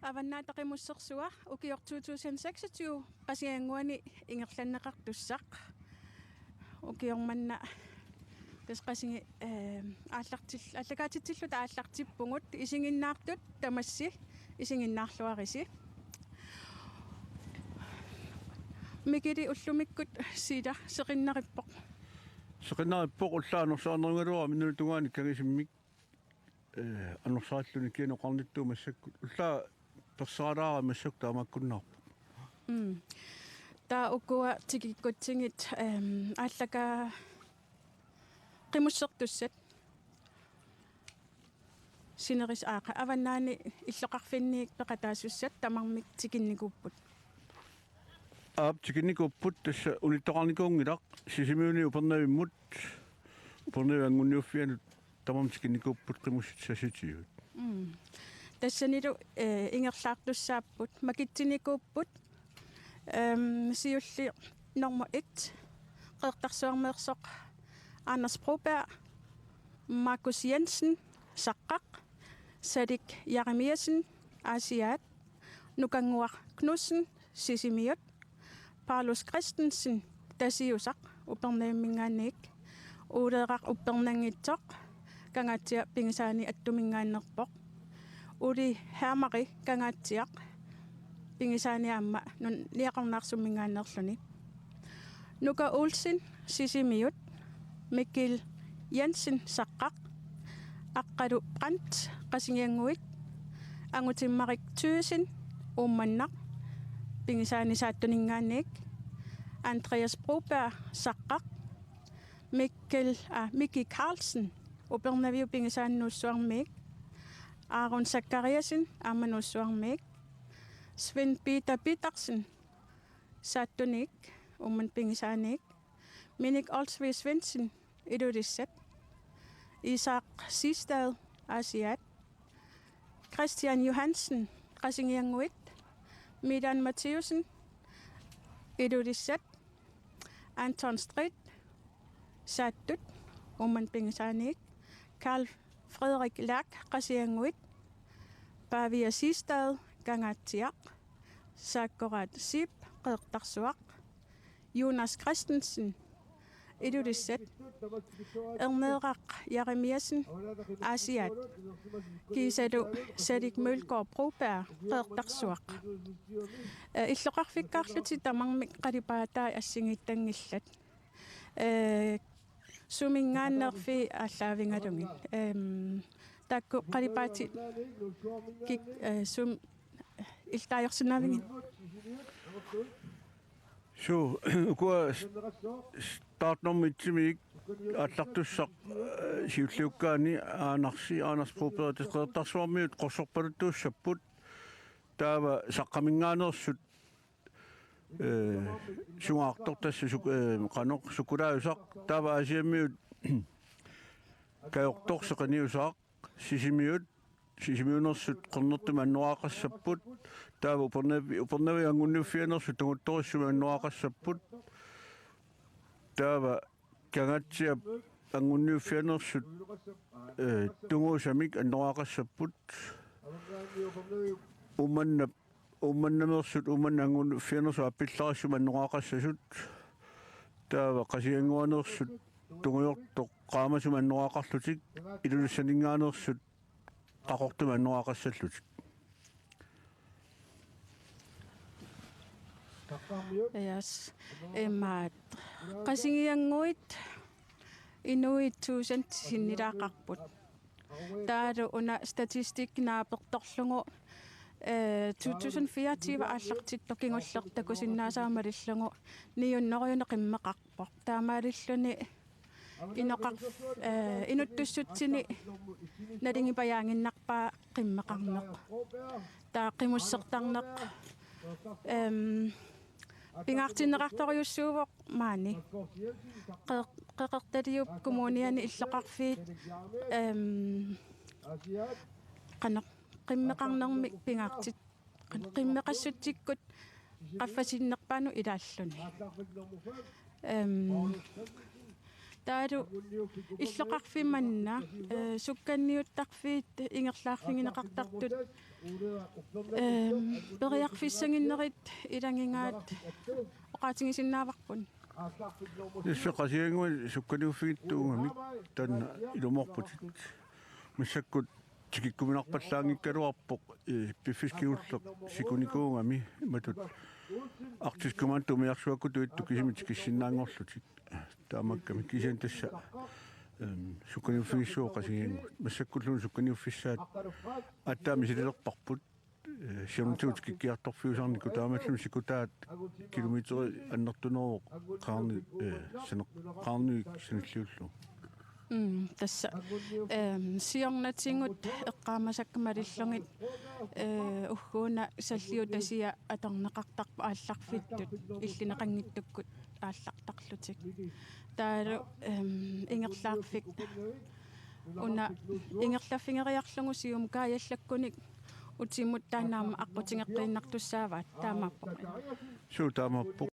Аваннаатақимуссерсуа укиор 2026 qasianguani ingerlanneqartussaq ukiormanna тасqasingi аллакаатитсиллута ааллартиппугут исигиннаартут тамасси исигиннаарлуариси микили уллумиккут сила сеқиннариппоқ уллаанерсаанернгалуа миннутугаани кагисиммик аннерсааллуни киинеқарниттуу массаккут уллаа персаалаара массак таамаккуннаарпу таа уккуа тикиккутсигит ааллака qimmussertussat sineris aaqa avannaani иллоqarfinniik peqataasussat tamarmik tikinnikupпут tikinnikupпут тасса улиттоqarnikuungilaq сисимиуни упернавиммут упернавиангунниуффианут тамам tikinnikupпут qimmussit саситиут тассанилу ингерлаартуссааппут макитсиникууппут сиулли норма 1 qeertarsuarmeersoq Anders Broberg, Markus Jensen, Saqqaq, Sadik Jeremiasen, Asiat, Nukanguar Knudsen, Sisimiut, Paulus Christensen, Dasiusaq, Upernaamingaanik, Uleeqaq Uppernangitsoq, Kangatia Pingisaani Attumingaannerpoq, Uli Hermari Kangaatiaq, Pingisaani Amma, Niaqarnaarsumingaannerluni, Nuka Olsen, Sisimiut, Mikkel Jensen Saqqaq aqqalu Brandt qasingianguit angutimmarik Thyssen ummannaq pingisaani saattuningaannik Andreas Broberg Saqqaq Mikki Carlsen upernaviu pingisaannuussuarmiik Aaron Zachariasen ammanuussuarmiik Sven Peter Petersen saattunik umman pingisaanik Minik Olsvig Svendsen Idudissat Isak Sistad Asiat Christian Johansen Qasingianguit Midan Mattheusen Idudissat Anton Strid Sattut umman pingisaanik Karl Frederik Lærk Qasingianguit Pavia Sistad Kangaatiaq Sakkorat Sip qeertarsuaq Jonas Christensen Idudissat Erneeqaq Jeremiasen Asiat Kiisalu Sadik Mølgaard Broberg qeertarsuaq иллоqarfikkaarluti tamarmik qalipaatai assingittanngillat sumingaannerfi aalлaavingalungin taakku qalipaati kik sum iltaayorsunaavingin So, ukua startnommitsimik аллартуссақ сиуллиуккаани Anders Broberg тесқеэртарсуармиут qorsorpaluttuussapпут таава саққамингаанерсут сунгаартортасса қаноқ сукулааюсақ таава асиаммиут каёрторсеқаниусаақ сисимиунерсут қернертума аннуаақассаппут таава упернави ангуннуффианерсут тугутториссума аннуаақассаппут таава кангатсиап ангуннуффианерсут тунгуусамик аннуаақассаппут умманнамерсут ангуннуффианерсу аппиллариссума аннуаақассасут таава қасиангуанерсут тунгуйорто qaamasuма аннуаақарлутик илулуссанингаанерсут qaqortuma annuaqassallutик Yes emmaat qasingianguit inuit 1000 sinnilaaqarput taalu una statistik naapertorlungu 2024 aallartitto kingullertaku sinnaasaamallungu niunnoriune qimmeqarpoq taamaalilluni inuttussutsini nalingipayaanginnarpaa qimmeqarneq taaqimussertarneq pingaartinneqartoriussuuvoq maani qeqertaliup kumuuniani illaqarfiit qanaq qimmeqarnermik pingaartit qimmeqassutikkut qaffasinnерпаану илааллуни тааду иллоқарфиманна сукканниуттарфиит ингерлаарфигинеқартартут периарфиссагиннерит илангингаат оқаатингисиннааварпун иссеқасиангуи сукканиуффигиттуугамик танна илуморпутит миссаккут тикиккуминарпаллаангиккалуарпоқ пиффискиуллеқ сикуникуугами матут артискумаан тумиарсуаккуту итту кисимит киссиннаангорлутик таамакками кисиан тасса сукканиуффигиссуоқасиангут массаккуллун сукканиуффиссаат аттаами силилерпарпут сиамтуут киккиарторфиусарнику таамаллум сикутаат километри аннертунероо қаарни синеқ қаарни синиллиуллу тасса сиорнатингут эққаамасаккамалиллугит уггууна саллиу тасия аторнеқартарпа аалларфиттут иллинеқангиттуккут ааллартарлутик таалу ингерлаарфик уна ингерлаффингериарлугу сиум каяллаккуник утиммут таанаама аққутингеққииннартуссааваат таамааппо таамааппо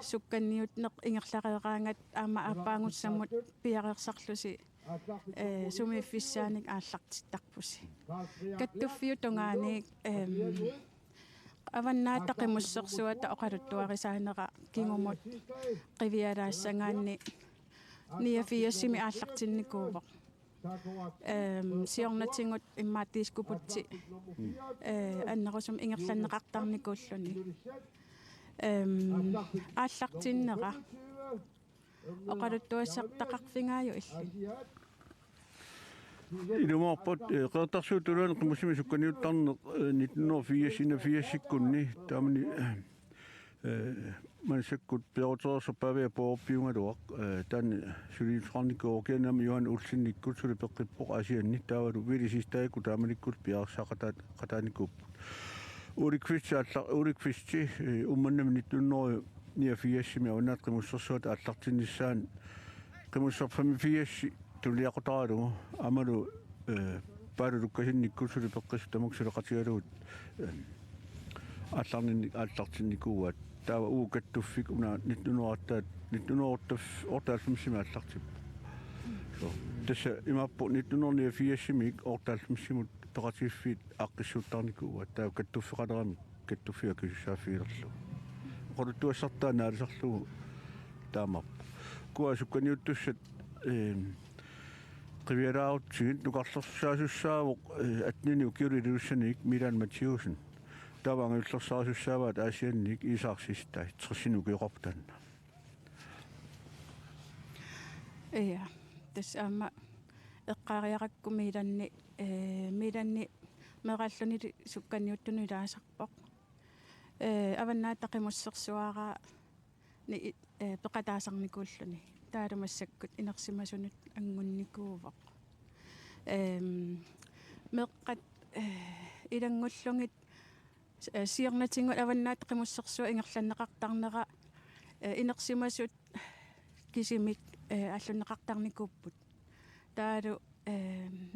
сукканниутнеқ ингерлареераангат аама аапаангуссаммут пиареерсарлуси сумииффиссааник ааллартиттарпуси каттуффиу тунгаани аваннаатақимуссерсуата оқалуттуарисаанера кингумут қивиалаассангаанни ниафиассими ааллартинникуувоқ сиорнатингут иммааттиискупутси аннерусум ингерланнеқартарникууллуни ааллартиннера оқалуттуассартақарфингааю илли илумаарпут қеэртарсуутулуан қимусими сукканиуттарнеқ 1984 таамани мансаккут пиоторсапавиа поорпиунгалуақ таани сулиифрарникуу кианами юан улсинниккут сулипеққиппоқ асианни таавалу вилисистаику тааманиккут пиарсақатаат қатааникуп уриквисти умманнами 1984 авнаат қимуссерсуат ааллартинниссаан қимуссерфами тулиақутаралугу амалу паалулуккасинниккут сулипеққис тамуксулеқатигалугут ааллартинникууат таава уукаттуффик уна 1980 ааллартип тасса имаппо 1984 ортаалмиссимут пеқатииффит аққиссууттарникууат таава каттуффеқалерами каттуффиакисусаафиилерлу оқалуттуассартаа наалисарлугу таамарпу куа сукканиуттуссат qiviraarutsigit nuqarlersaasussaavuq atnini ukiuliluussanik Milan Mathiusen tavangiullersaasussaavat aasiannik isaarsiistai tressinukioqortanna ja tas amma eqqaariaqakku milanni meralluni sukkanniuttunu ilaasarpoq avannaataqimussersuaraa ni peqataasarnikuulluni taalumassakkut inersimasunut angunnikuuvoq meqqat ilanggullungit siornatingut avannaataqimussersua ingerlanneqartarnera inersimasut kisimik аллуннеқартарникууппут таалу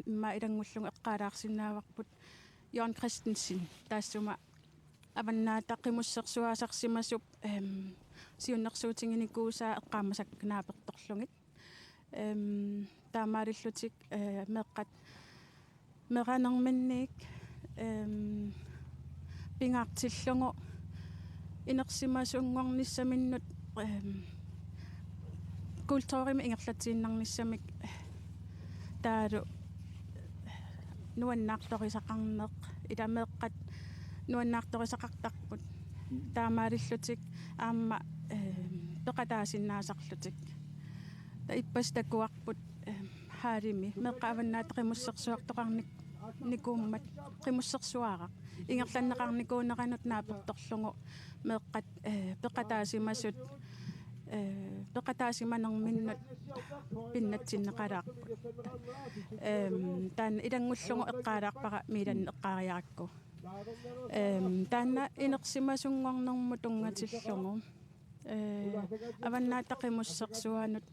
имма илангуллуг эққалаарсиннааварпут Jørgen Christensen таассума аваннаатаққимуссерсуаасарсимасуп сиуннерсуутингиникууsaa эққаамасакнааперторлугит таамаалиллутик меққат меранерманник пингаартиллугу инерсимасунгорниссаминнут kultuurimi ingerlatsiinnarnissamik taalu nuannaartorisaqarneq ilameeqqat nuannaartorisaqartarput taamaalillutik aamma peqataasinnaasarlutik ta ippas takuarput haalimi meqqaavannaataqimussersuartoqarnik nikuummat qimussersuaraq ingerlanneqarnikuuneqanut naapertorlungu meeqqat peqataasimasut peqataasimanerminnut pinnatsinneqalaarput taan ilangullugu eqqaalaarpaqa miilan eqqaariarakku taanna inersimasunngornermut ungatillugu avannaataqimussersuanut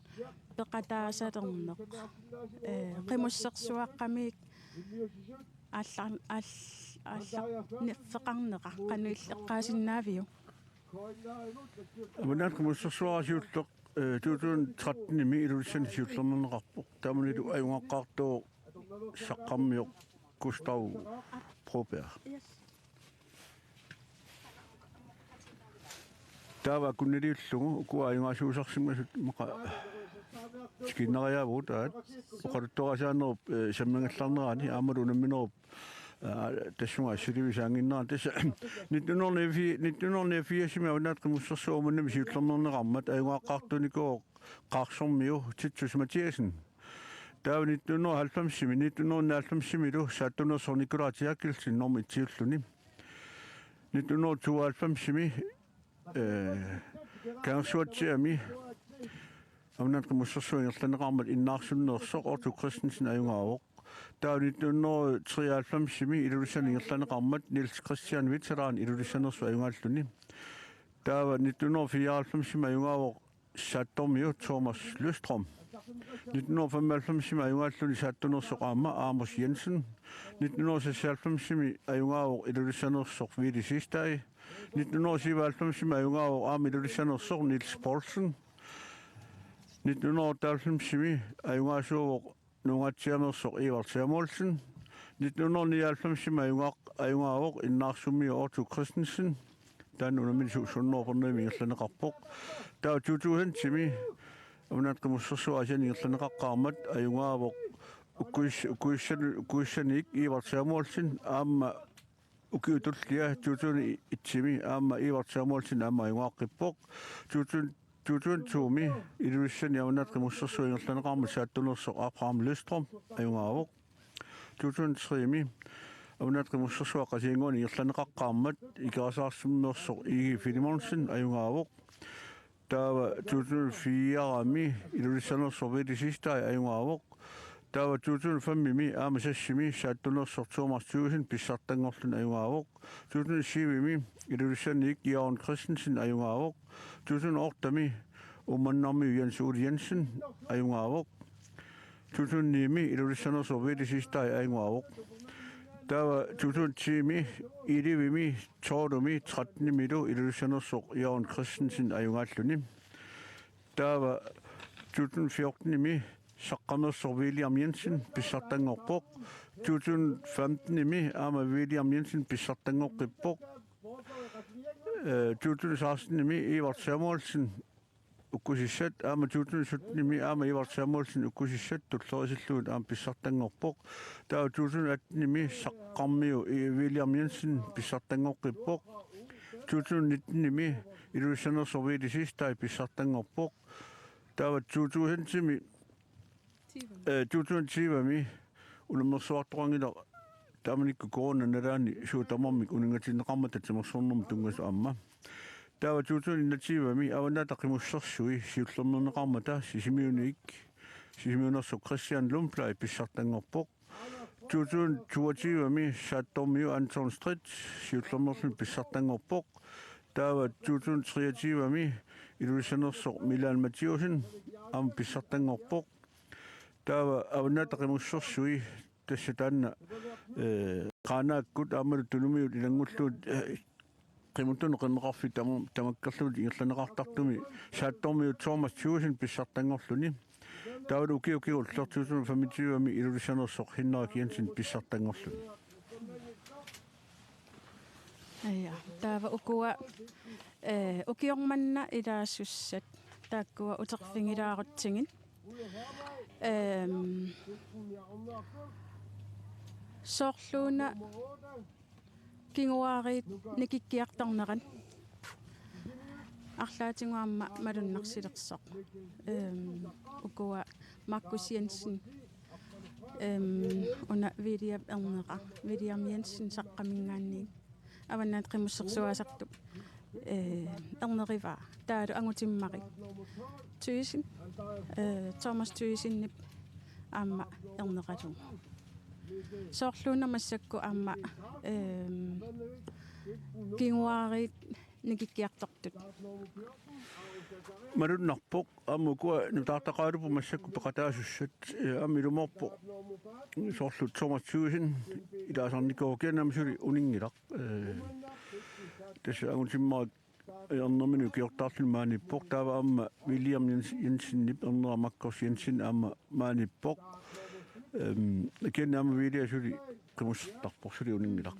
peqataasalerneq qimussersuaqqamiik feqarneqa qanuill eqqaasinnaaviju Amanat kumussersuarasiulleq tuutun 13 ilulissan siullernerneqarpoq taamanilu ajungaqqaartoo saqqarmioq Gustav Proberg taava kunniliullugu ukua ajungaasuusarsimasut maqa skinnariaavut taat oqaluttoqasaanerup sammangallarnerani aamalu namminerup tassunga silivisaanginneraan tassa 1984 avannaat qimussersuumunami siullernerneqarmat ajungaqqaartunikoo qaarsormiu Titus Mathiasen taava 1990 saattunerser Nikolai Tjerkelsen normi tiulluni 1992 kaansuatsiami avannaat qimussersuingerlaneqarmat innaarsunneersoq Ortu Christensen ajungaawoq taava 1993 ilulissaningerlaneqarmat Niels Christian Veteran ilulissanersu ajungaalluni taava 1994 ajungaawoq saattormiu Thomas Løstrom 1995 ajungaalluni saattunersoqaamma Amos Jensen 1996 ajungaawoq ilulissanersoq Vili Sistai 1997 ajungaawoq aama ilulissanersoq Niels Poulsen 1998 ajungaasuuvoq nungatsianersoq Evert Samuelsen 1999 ajungaawoq innaarsummio Ortu Christensen taanunami sunnorpernami ingerlaneqarpoq taa 2000 avannaat qimussersuasiani ingerlaneqaqqaarmat ajungaavoq ukkuissanik Evert Samuelsen aama ukiutullia 2001 aama Evert Samuelsen aama ajungaaqqipoq 2002 ilulissani avannaat qimussersuingerlaneqarmat saattunersoq Abraham Løstrom ajungaavoq 2003 avannaat qimussersuaqqasiinguani ingerlaneqaqqaarmat ikerasaarsimmeersoq Igi Filimonsen ajungaavoq taava 2004 ilulissanersoq Vili Sistai ajungaavoq taava 2005 aama sassimi saattunersoq Thomas Thuesen pissartangorlun ajungaavoq 2007 ilulissanik Jørgen Christensen ajungaavoq 2008 umannarmi Jens Ole Jensen ajungaavoq 2009 ilulissanersoq Vili Sistai ajungaavoq taava 2010 ilivimi toorlumi 13 ilulissanersoq Jørgen Christensen ajungaalluni taava 2014 saqqanersoq William Jensen pissartangorpoq 2015 aama William Jensen pissartangorqippoq 2016 Evert Samuelsen ukkusissat aama 2017 aama Evert Samuelsen ukkusissat tullerisillugit aama pissartangorpoq taava 2018 saqqarmiu William Jensen pissartangorqippoq 2019 ilulissanersoq Vili Sistai pissartangorpoq taava 2020 ulammersuartorangila taamanikku corona nalaani suutamarmik uningatinneqarmat tatsimersornermu tungasu amma taava 2020 avannaata qimussersui siullernerneqarmata sisimiunersu Christian Lumplay pissartangorpoq 2022 saattormiu Anton Strid siullernerlun pissartangorpoq taava 2023 ilulissanersoq Milan Mathiusen aama pissartangorpoq taava avannaata qimussersui tässä taanna qaanaakkut aamalu tunumiut ilangulluut qimutunu qinneqarfi tamakkerluut ingerlaneqartartumi saattormiut Thomas Thuesen pissartangorluni taavalu ukiullertuusunu 25 ilulissanersoq Henrik Jensen pissartangorluni taava ukua ukiormanna ilaassussat тааккуа утерфингилаарутсигин соорлууна кингуариит никиккиартарнеран арлаатингуамма малуннарсилерсоқ укуа Markus Jensen уна William Jensen саққамингаанни аваннаат қимуссерсуасартуп эрнериваа таалу ангутиммари Түйсин Thomas Түйсиннип аама эрнеқалу соорлууна массакку аама кингуариит никиккиартортут маруннарпоқ аммукуа нутаартақалупу массакку пеқатаасуссат аммилуморпо соорлут Thomas Түйсин илаасарникоокианамсули унингилақ тасса ангутиммаат ернэрмину киортаарлу мааниппоқ таава амма William Jensenнип ернера Markus Jensen аама мааниппоқ кеннаама вилиасули қимуссартарпорсули унингилақ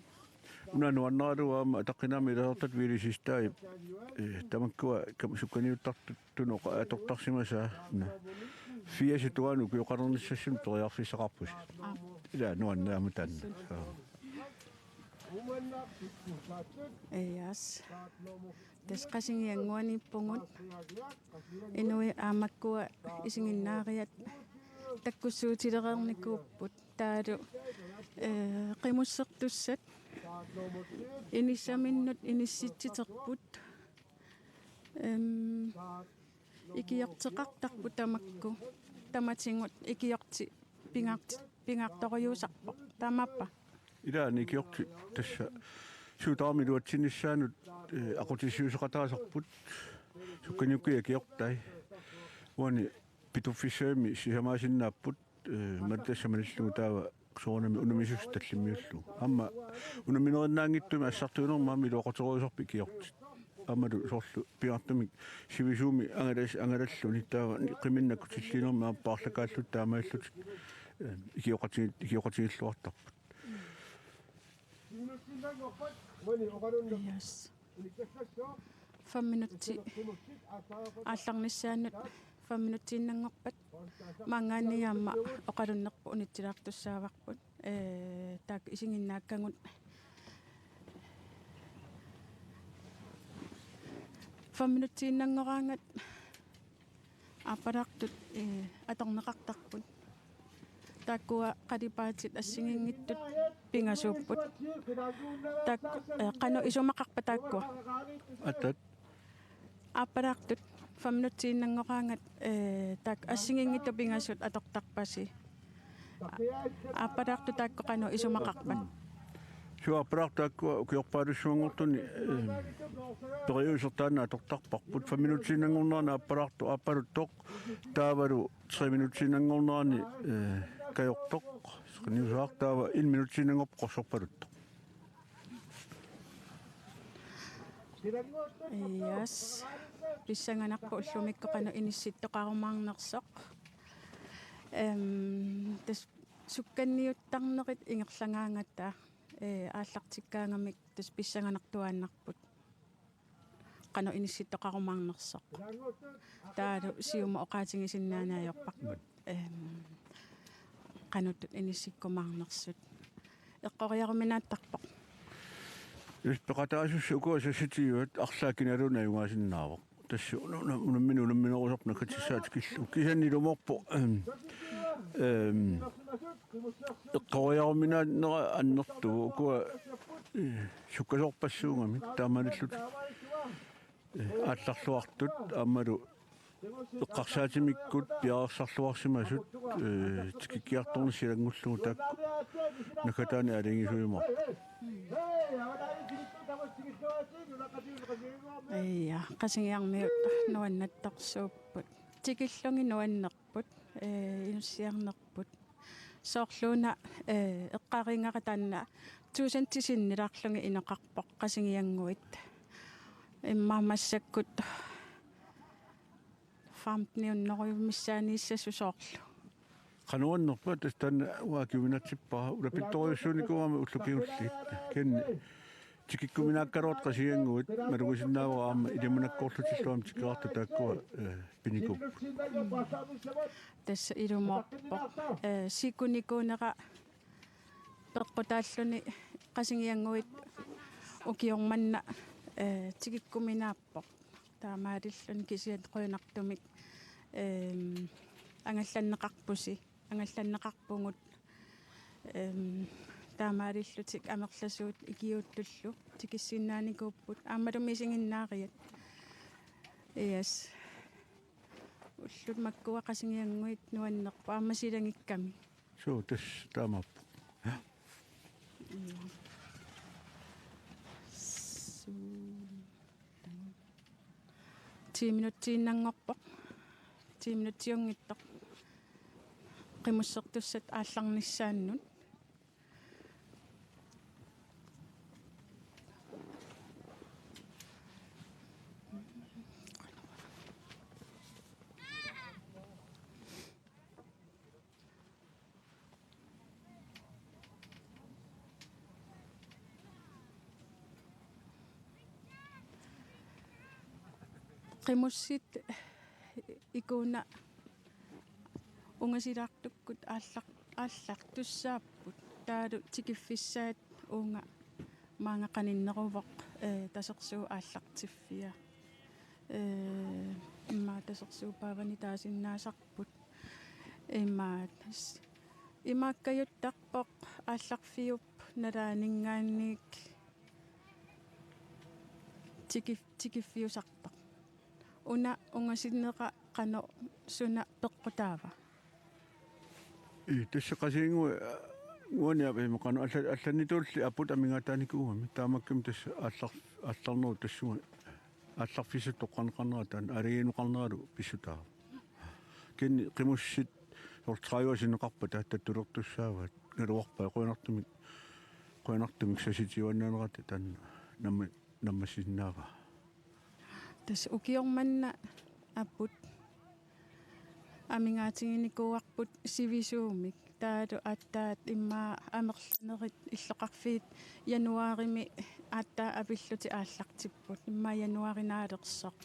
унануаннаалуаама атаққинаами илаартат вилисистаи тамаккуа камсукканиуттартут туноқа атортарсимасаа фиаситуану киоқарнерниссассун ториарфиссақарпус ила нуаннаама таанна Yes. Тасқасингиангуаниппугут инуи аамаккуа исингиннаариат таккуссуутилереерникууппут таалу қимуссертуссат иниссаминнут инисситситерпут икиортеқартарпу тамакку таматингут икиорти пингаарторюусарпо тамаппа илаани киорти тасса суутаамилуатсинissаанут aqutisiusaqataasarput sukkanukkия киортай уани питуффисаами сисамаасиннааппут маттассаманаллугу таава соорнами унамисус таллиммиуллу амма унаминериннаангиттуми ассартуунермаами луоқотеруусарпи киорти аммалу соорлу пиартумик сивисууми ангалаллуни таава қиминнакку тиллинерма ааппаарлакааллут таамааллут икиоқатигиллуартарпут Yes. 5 minutti алларнissaanut 5 minuttiinnangorpat maangaanniaamma oqalunnerpu unittilaartussaavарпут таак исигиннааккагут 5 minuttiinnangoraangat ааппалаартут аторнеқартарпут тааккуа қалипаатит ассигингиттут пингасууппут таак қано исумақарпа тааккуа атат ааппалаартут 5 минутtiinnangoraangat таак ассигингитту пингасут атортарпаси ааппалаарту таакку қано исумақарпат суаппалаартааккуа укиорпаалуссуангортуни периусертаана атортарпарпут 5 минутtiinnangornaana ааппалаарту ааппалуттоқ таавалу 3 минутtiinnangornaani кайортоқ сқниусаартаава 1 минутtiinnangorp qorsorpaluttoq Yes. Pissanganarpu ullumikko qanu inissittоqarumаарnersoq. Tas sukkanniuttarnerit ingerlangaangatta aallartikkaangamik tas pissanganartuaannarput. Qanu inissittоqarumаарnersoq. Taalu siuma oqaatingisinnaanaayorparput. Qanutut inissikkumaarnersut. Eqqoriaruminaattarpoq. Пеқатаасусса укуасасситиуат арлаакиналуна югаасиннаавоқ тасса унамминерусорна катиссаат киллу кисаннилуморпо эққориаруминааннера аннерту укуа суккасорпассуунгами тааманаллут аалларлуартут аамалу эққарсаатимиккут пиаарсарлуарсимасут тикиккиарторнисилангуллугу таакку накатаани алингисуйумар Ja, qasинgiarmiut nuannattarsuupput. Tikillungi nuannerput, inussiarnerput. Soorluuna eqqaringarataanna tuusantisinnilaarlungi ineqarpoq qasинgianguit. Immaamassakut farmniunneruyummissaaniissassu soorlu. qanuannerpa tastan uakivinatippa ulapittoriussuunikuama ullukiulliit kenni тикиккуминааккаруут qasianguut малугусиннаава аама илимунаккоорлутиллуам тиккаарту тааккуа пиникуп тасса илумоорпо сикуникуунера пеққутааллуни qasingиангуит укиорманна тикиккуминааппо таамаалиллун кисиат қуйнартумик ангалланнеқарпуси ангалланнеқарпугут таамаалиллутик амерласуут икиуттуллу тикиссиннааникууппут аамалумисингиннаариат иас уллут маккуа qasingиангуит нуаннерпа аамасилангикками соо тас таамааппу 10 минутсииннангорпо 10 минутсиунгиттоқ qimуссертуссат аалларниссааннут qimусsit икуна унгасилаартуккут ааллартуссааппут таалу тикиффиссаат уунга маангақаниннерувоқ тасерсуу ааллартиффиа имма тасерсуу паавани таасиннаасарпут имааккаюттарпоқ аалларфиуп налаанингаанник тикиффиусартоқ уна унгасиннеқа қано суна пеққутаава тасса qasiingua ngуаниапе меқану алланнитуулли апут амингатааникуугами таамаккам тасса аалларнеру тассуга аалларфисут тоққанеқарнера таан алигинеқарнералу писсутаа кенни қимуссит сортрааюасинеқарпа тааттулертуссаават налуарпа қуинартумик саситиуаннаанерата таан наммасиннаава тас укиорманна аппут амингаатингиникууарпут сивисуумик таалу аттаат иммаа амерланерит иллоқарфиит януарими ааттаа апиллути ааллартиппут иммаа януаринаалерсоқ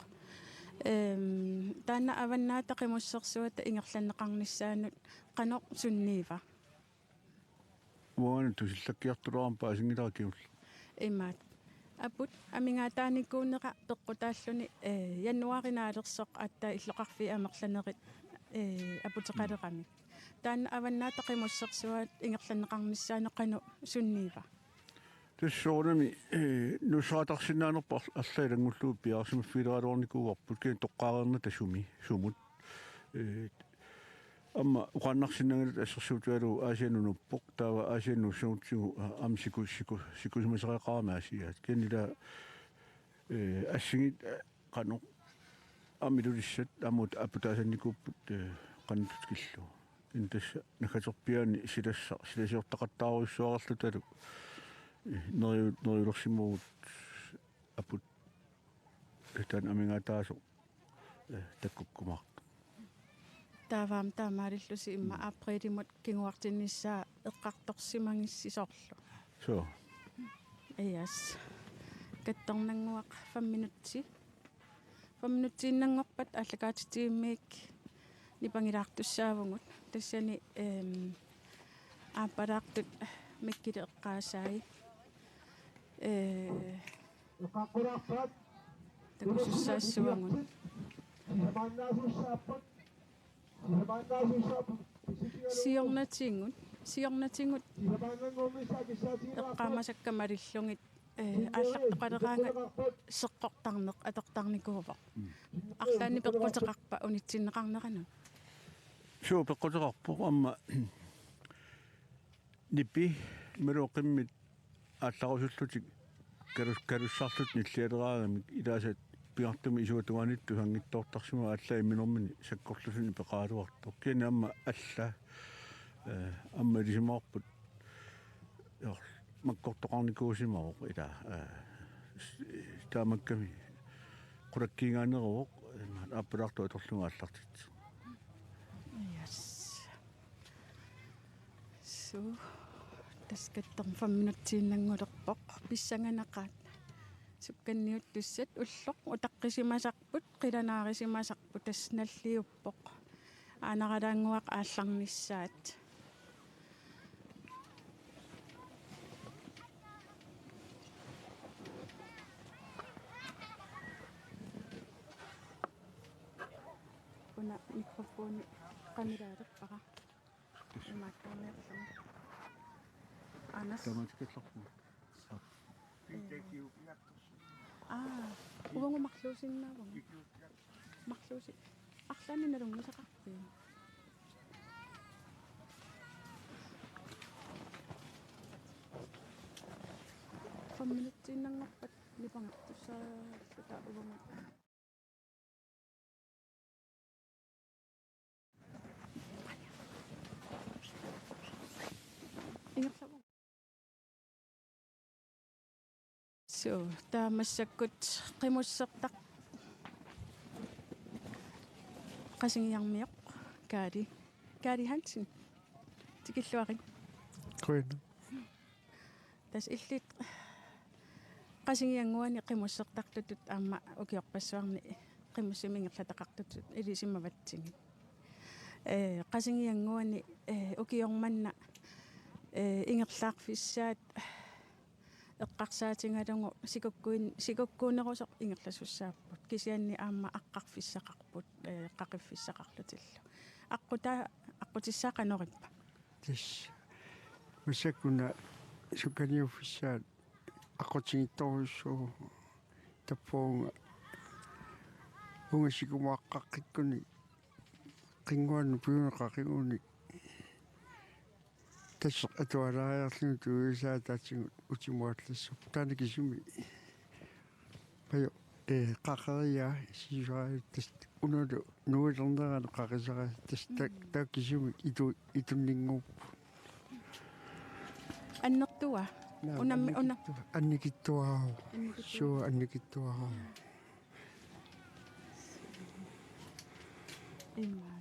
таана аваннаата қимуссерсуата ингерланнеқарниссаанут қано сунниива уана тусиллаккиартулуарам паасингиларакиулла имаат апут амингаатааникуунеқа пеққутааллуни януаринаалерсоқ ааттаа иллоқарфи амерланерит апутеқалеқами таана аваннаата қимуссерсуат ингерланнеқарниссаанеқану сунниива тассоорнами нусаатарсиннаанерпа арлаилангуллуу пиарсима филаалуарникууарпут кин тоққаарерна тасуми сумут амма уқаннарсиннагилут ассерсуутуалу аасианунуппоқ таава аасианнуссуутсигу сикусмасеқақарама асиаат кинила ассигит қано амилулиссат амут апутаасанникууппут қаннутскиллу интасса накатерпиани силасиортақаттааруссуарерлуталу нериулерсимуут апут тан амингаатаасо таккуккумар тааваам таамаалиллуси имма априлимут кингуартиннissaа эққарторсимангиссисоорлу со иас катторнангуақ 5 минутсииннангорпат аллакаатитииммиик нипангилаартуссаавгут тассани ааппалаартут миккили эққаасааи такусуссаассуангун сиорнатингут эққаамасаккамалиллугит ааллартоқалераанга сеққортарнеқ атортарникуувоқ арлаани пеққутеқарпа унитсиннеқарнерану суу пеққутеқарпо амма ниппи мероқиммит аалларусуллутик калуссарлут ниллиалераагамик илаасат пиартуми исуатуганитту сангиттоортарсима ааллаа имминормини саккорлусуни пеқаалуартоқ кина амма алла амма лисимаарпут маккортоқарникуусимаоқ ила таамакками қураккиингаанеруоқ аппалаарту аторлунга аллартит yes so таскаттер 5 минутсииннангулерпоқ писсанганақаат сукканниут туссат уллоқ утаққисимасарпут қиланаарисимасарпут тасналлиуппоқ аанаралаангуақ аалларниссаат уна микрофони qamilaaleqpaqa имааккаамиарлама анас таматикалларпу угонгу марлуусиннаавага марлууси арлаани налунгисақарпи фамминутсииннангорпат нипангартуссааллута угонгу ингерлава so таамассаккут qimуссертақ qasingиармиоқ Kari Hansen tikilluari Queen. tas illit qasingianguani qimussertarlutut aamma ukiorpassuarni qimussimingerlataqartutut ilisimmavatsingi qasingianguani ukiormanna ingerlaarfissaat eqqarsaatigalungu sikukkuunerusoq ingerlasussaapпут kisianni aamma aqqarfissaqarput qaqiffissaqarlutillu aqutissaqanorippa Tis. Masakuna sukaniuffissaat aqutingittorussuu tappuunga ungasikumaqqaqqikkuni qinguannu piuneqaqiguni tas atualaariarlunu tuusaataatigut utimuallassup taanikisumi payo qaqaria siisuari tas unalu nuilernerana qaqisara tas takkisumi itunninguuppu annertua unammi una annikittuaru suu annikittuaru imma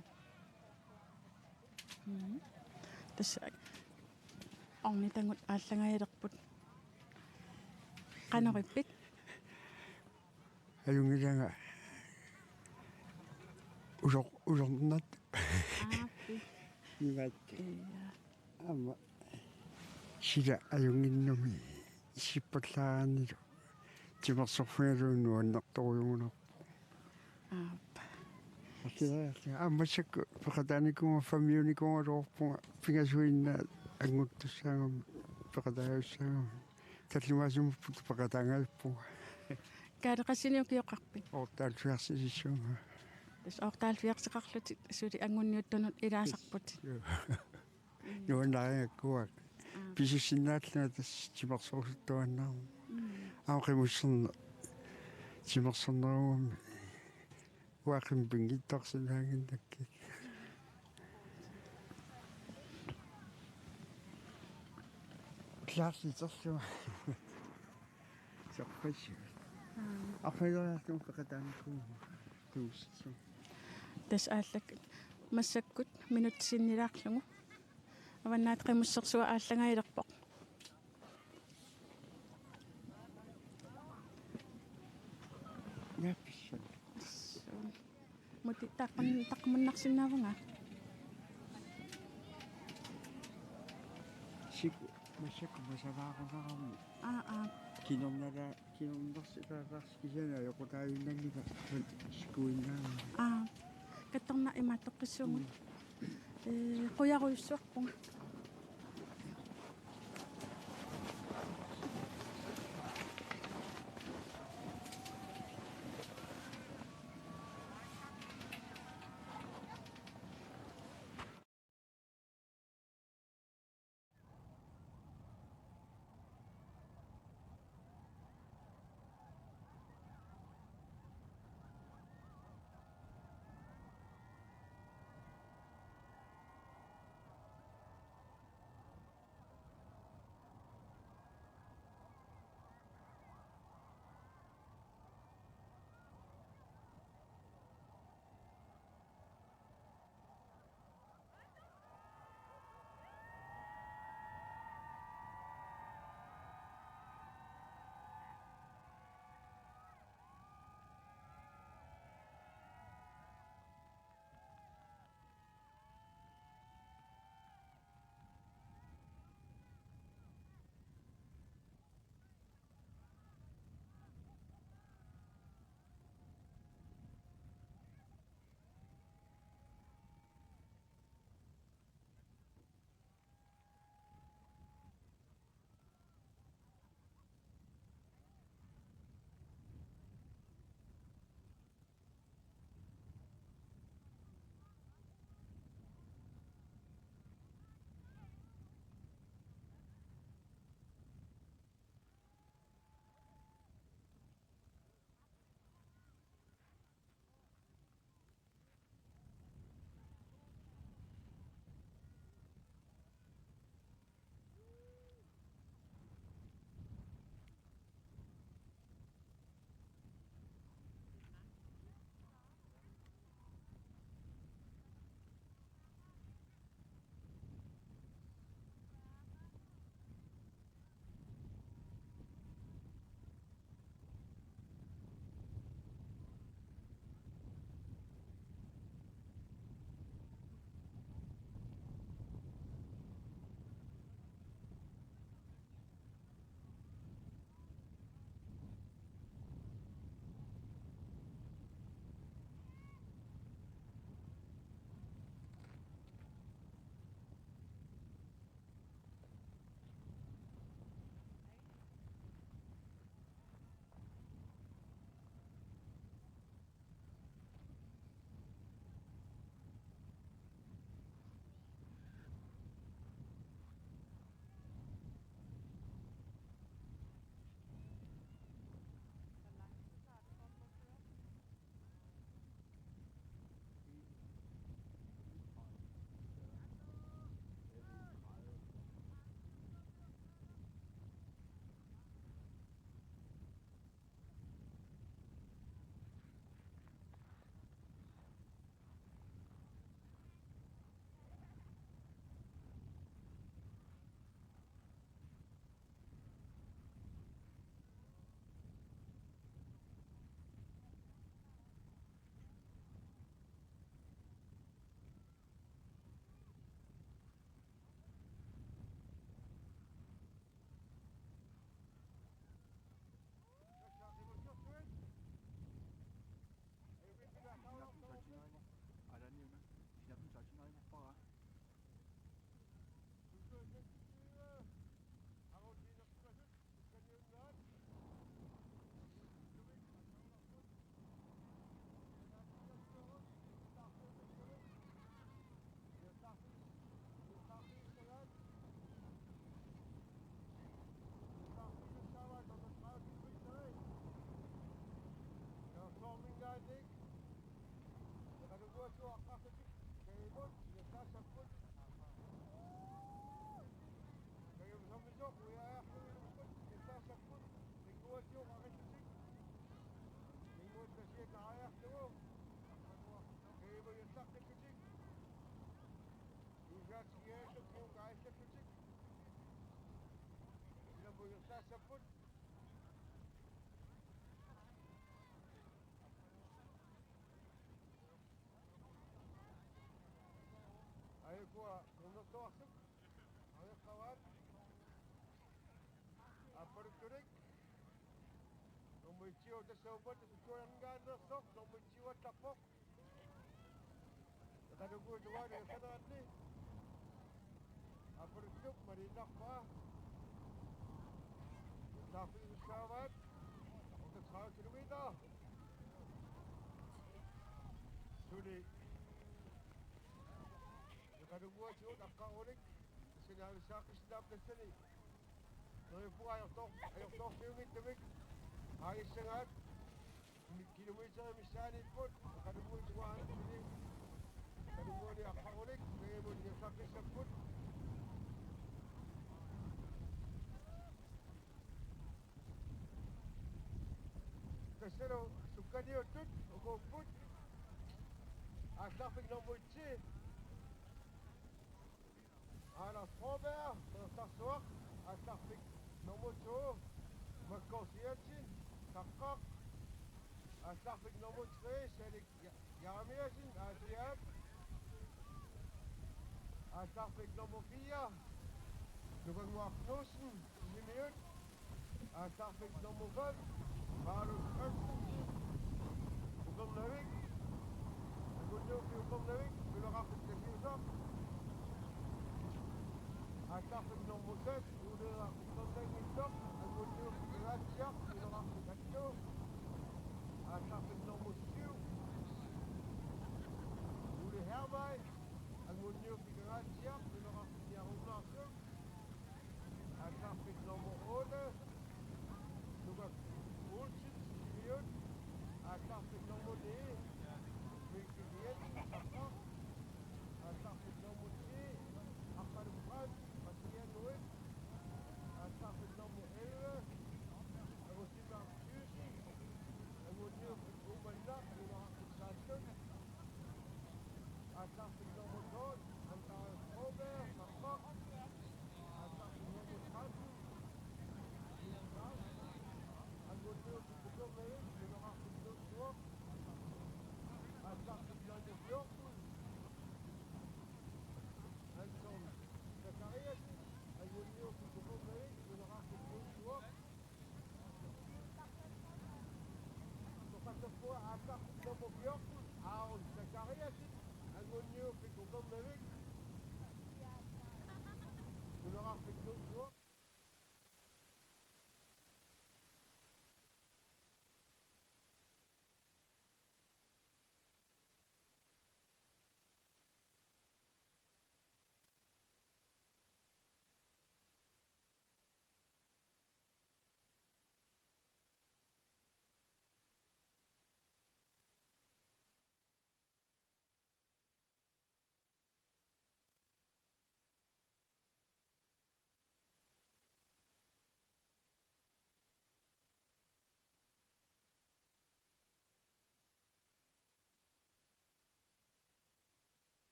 tas ornitangut aallangailерпут qanorippit ajungilanga ulornat aappi imat iya amma sila ajunginnumi issippallaarnilu timersorfialuunnu annertoriungunerpu aappa аммасакку пекатааникума фамиуникунгалуорпунга пигасуиннаат ангуттуссаагам пекатааюссаагам таллимаасумуппут пекатаангаиппунга каалеқассиниукиоқарпит ортаалфиарсисиссуунга tas ортаалфиарсеқарлутит сули ангунниуттунут илаасарпут нуаннариаккуак писуссиннааллуна тас тимерсоорсуттуаннаарма аақимуссерна тимерсернеруумми уақим пингиттарсинаагин такки класситерлума саппасси аффаилаартум пекатааникума тууссу tas ааллак массаккут минутсиннилаарлугу аваннаат qimуссерсуа ааллагаилерпоқ япписса мути таққамуннарсинаавнга сику масаку масаваарунарами кинорнерсилаарс кисана йокутааюннангика сикуиннаама катторна имааттоққиссуугут қуяруйуссуарпунга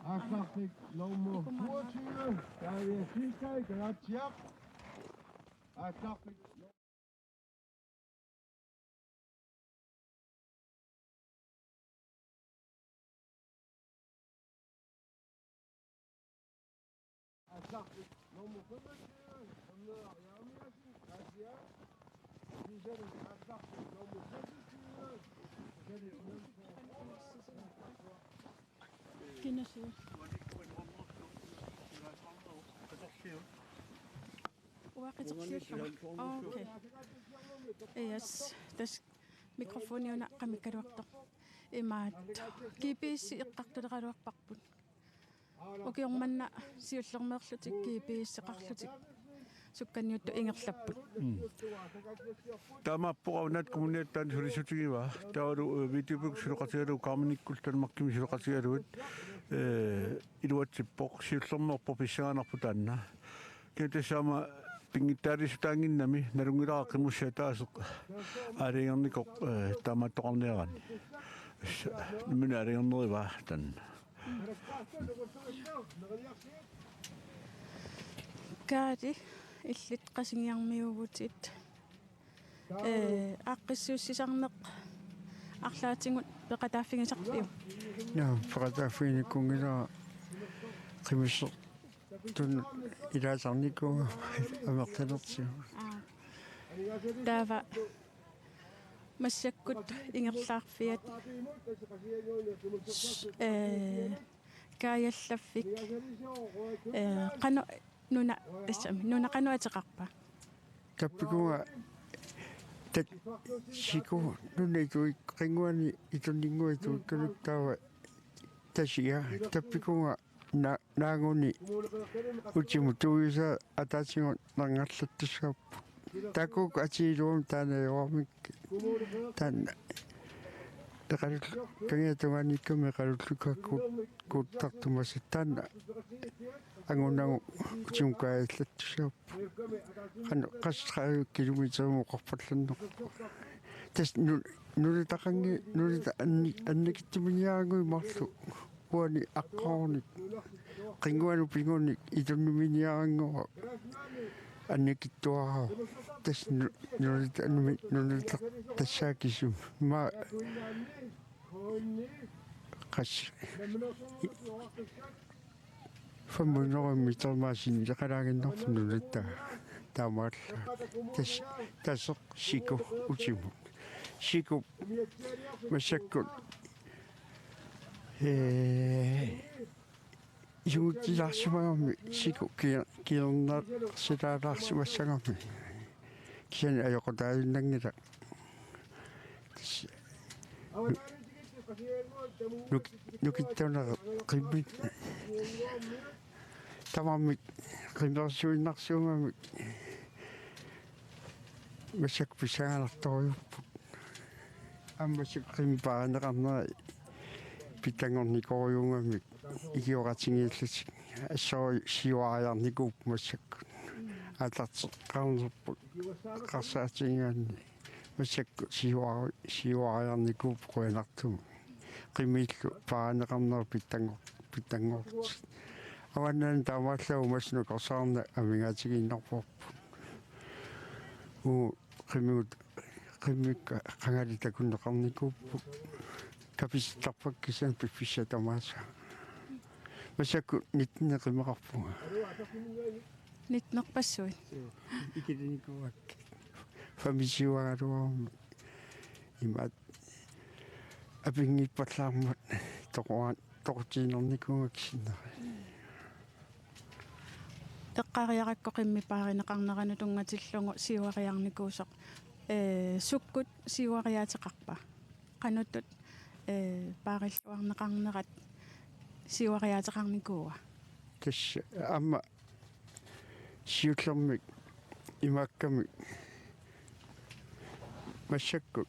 Aslachtik lomo 24, daar weer 4 kijken, dat tjap. Aslachtik lomo 25, omdat ja meer zien, dat ja. Die zeggen aslachtik lomo 26, dat is Kinasiya. Okay. Yes. Tas mikrofoni una kami karuakto. Imaat. GPS iqqartulaqaluarparput. Ukiong manna siullermeerlutik GPS iqarlutik. Sukkaniuttu ingerlapput. таамааппоравнат коммуниаттаан сулисутигива таалу витибук сулеқатигалу карманиккултан маркими сулеқатигалуит илуатсиппоқ сиуллермерпо писсаганарпу таанна кентасаама пингиттаалисутаангиннами налунгилааққимуссатаасеқ алингерникоқ таамааттоқарниаран нумина алингернерива тан kaati illit qasingиармиугутит аққиссууссисарнеқ арлаатингут пеқатааффигисарпиу Ja, факатааффини кунгила қимиссеқ тун илаасарникуга амерталертиу. таава массаккут ингерлаарфиат каяллаффик қано нуна тассами нуна қануатеқарпа Таппикуга так сику нунеитуи қингуани итуннингуиту кануттаава тасиа таппикуга наагуни утиму туиса атаатингу нангарлаттуссааппу такук атиилуум таанаяормик таан такал кангиатуганикками қалуллукакку куттартумаса таана ангунагу утимкааллаттуссааппу қано қассааю километрму қарпалланно тас нулитақанги нулита анникиттуминиаагуи марлу уани аққарник қингуану пингуник итуннуминиаангора анникиттуараа тас нулита тассаакисум ма қас фаммунерми тормаасин якалаагиннэрту нулитта таамаалла тасеқ сику утиму сику масаккут юутилаарсимагами сику киернаа силаалаарсимассагами киан аёқотаалиннангила нукиттунера қиммит тамаммик қимерсуиннарсуугами масак писагаларторюппу аммасик қимпаанеқарнера питангорникориунгами игиоратингииллутик ассоо сиуариарникууп массакку атартеққарнерпу қарсаатингаанни массакку сиуариарникууп қуянартум qimillu paanеqarner pitangortit awannan taamaallau masnu korsaarna amigaatigiinnerporpu qimmikka qangali takunneqarnikuuppu kapisittarpak kisan piffissa tamaasa masakku nitne qimeqarpunga nitnerpassuit ikilnikuak famisiuagaluarmu imaat апингиппаллаармат тоқутиинерникугаксиннери теққариаракко қиммипааринеқарнерану тунгатиллугу сиуариарникуусоқ суккут сиуариаатеқарпа қануттут паариллуарнеқарнерат сиуариаатеқарникууа тас амма сиуллермик имаакками массакку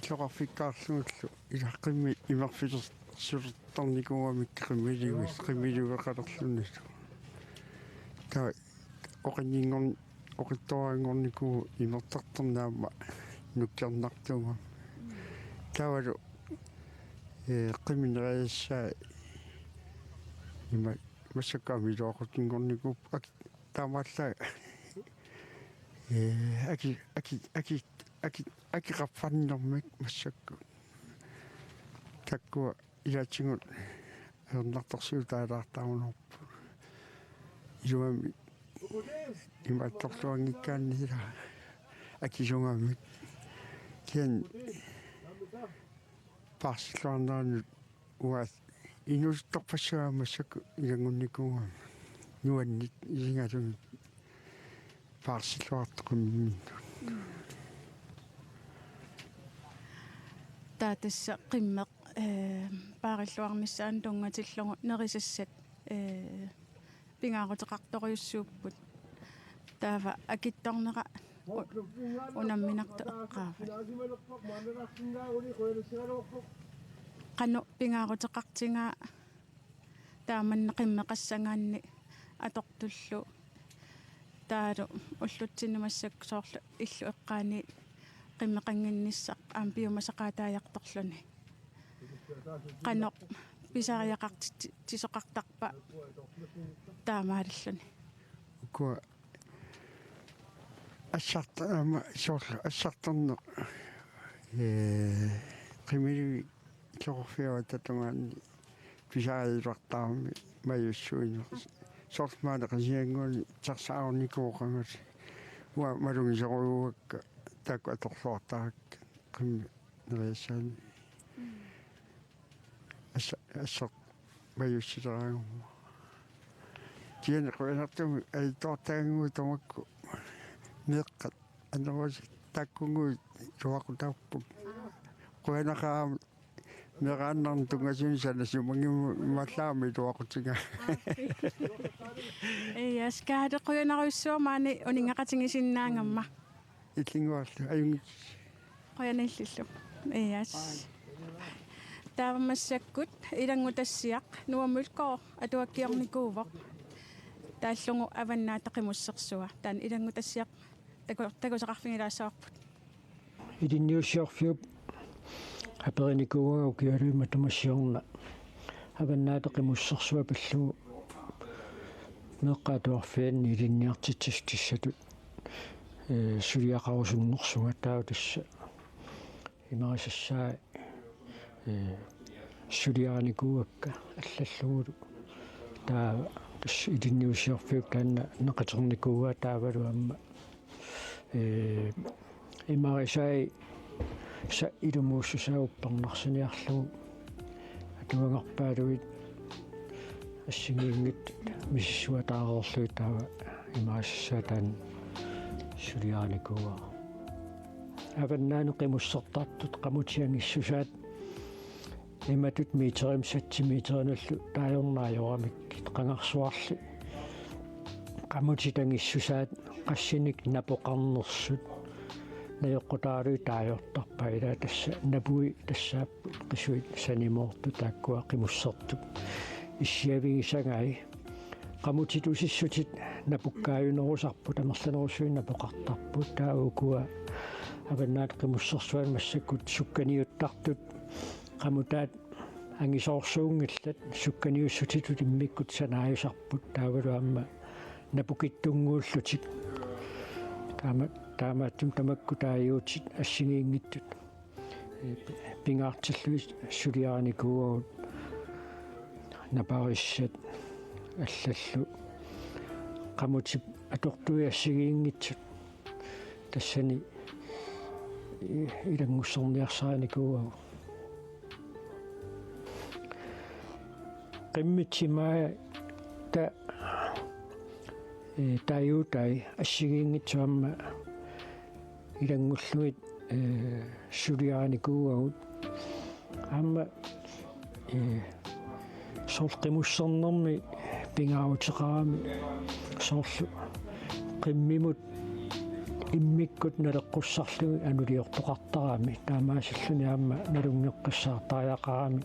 тоқарфиккаарлугуллу илаққимми имерфилерсулертарникуамик қиммиливеқалерлуннасу та оқиннингорн оқитторангорникуу имертартарнаама нуккернартуга тавалу қиминериассаа има массаккаами лоқутингорникуу таамааллаа акиқарфаннэрмик массакку таккуа илаатсигут ернартарсуутаалаартаарнерпу юами имаатторлуангиккааннила акисунгамик кен парслуарнаану уас инустарпассаа массакку илангунникуга нуаннит илингалуми парслуартоқиммин таатасса қиммеқ паариллуармиссаан тунгатиллугу нерисассат пингаарутеқарторюссууппут таава акитторнера унамминарта эққаафат қану пингаарутеқартингаа тааманне қиммеқассангаанни атортуллу таалу уллутсинумассак соорлу иллу эққаани qimmeqanginnisaq aampiumasaqaataajartorluni qanoq pisariaqartit tisoqartarpa taamaallluni ukua assartama soorlu assartorneq qimili soorfiava tatungaanni pisariiluartaarmi mayussuineq soormaaleqisianguuni tarsaaornikuoqangas ua malungisoruuakka taku atorluartarakka qimmi neriassaani assart mayussileraagumu tiene qoinartumi aitortaangui tomakku meqqat anerus takkungui tuaqutaappu qoinaqaami meqaannarn tungasuni sanasumangimu mallaami tuaqutiga skaade qoyanaruissuamaani uningaqatingisinnaangamma illinguarlu ayungi qoyanillillu таавамассаккут илангутассиақ нуамулкоо атуаккиорникууво тааллугу аваннаа тақимуссерсуа таан илангутассиақ такусақарфигилаассаварпут илинниуссиорфиуп апериникуугау киалуима тумассиорна аваннаа тақимуссерсуа паллугу меққаатуарфианни илинниартитсастиссатут сулиақарусуннэрсуга таа тасса имарисассаа сулиааникууакка аллаллугулу таа тасс илинниуссиорфиуп таанна неқатерникууа таавалуамма имарисаи са илумууссусауппарнарсиниарлугу атуангорпаалуит ассигиингит миссуатаарерлуи таава имариссаа таан сулиааникууа аваннаanu qimуссертартут qamutiangissusaat иматут митерим сатсимитерналлу таajornaajoramik qangarsuarli qamutitangissусаат qassinik napoqarnersut najoqqutaalui taajortarpa ila tassa napui tassaappu qisuit sanimoortu taakkua qimussertu иссиавигисагаи qamutitussissutit napukkaayunerusarput amerlanerussuin napoqartarput taaukua аваннаат qimусsersuan массаккут сукканиуттартут qamutaat angisoorsuungillat sukканиуссутитут иммиккут санааюсарпут таавалуамма напукиттунгууллутик таамааттум тамакку тааюутит ассигиингиттут пингаартиллуи сулиааникуугут напариссат аллаллу qamutip атортуи ассигиингитсут тассани илангуссорниарсааникуугу qimmitsimаа та тааюутай ассигиингитсуамма илангуллуит сулиааникуугут аама сорқимуссернэрми пингаутеқарами соорлу qimмимут иммиккут налеққуссарлуги анулиортоқартарами таамаасаллуни аама налунгеққиссаартааяқарами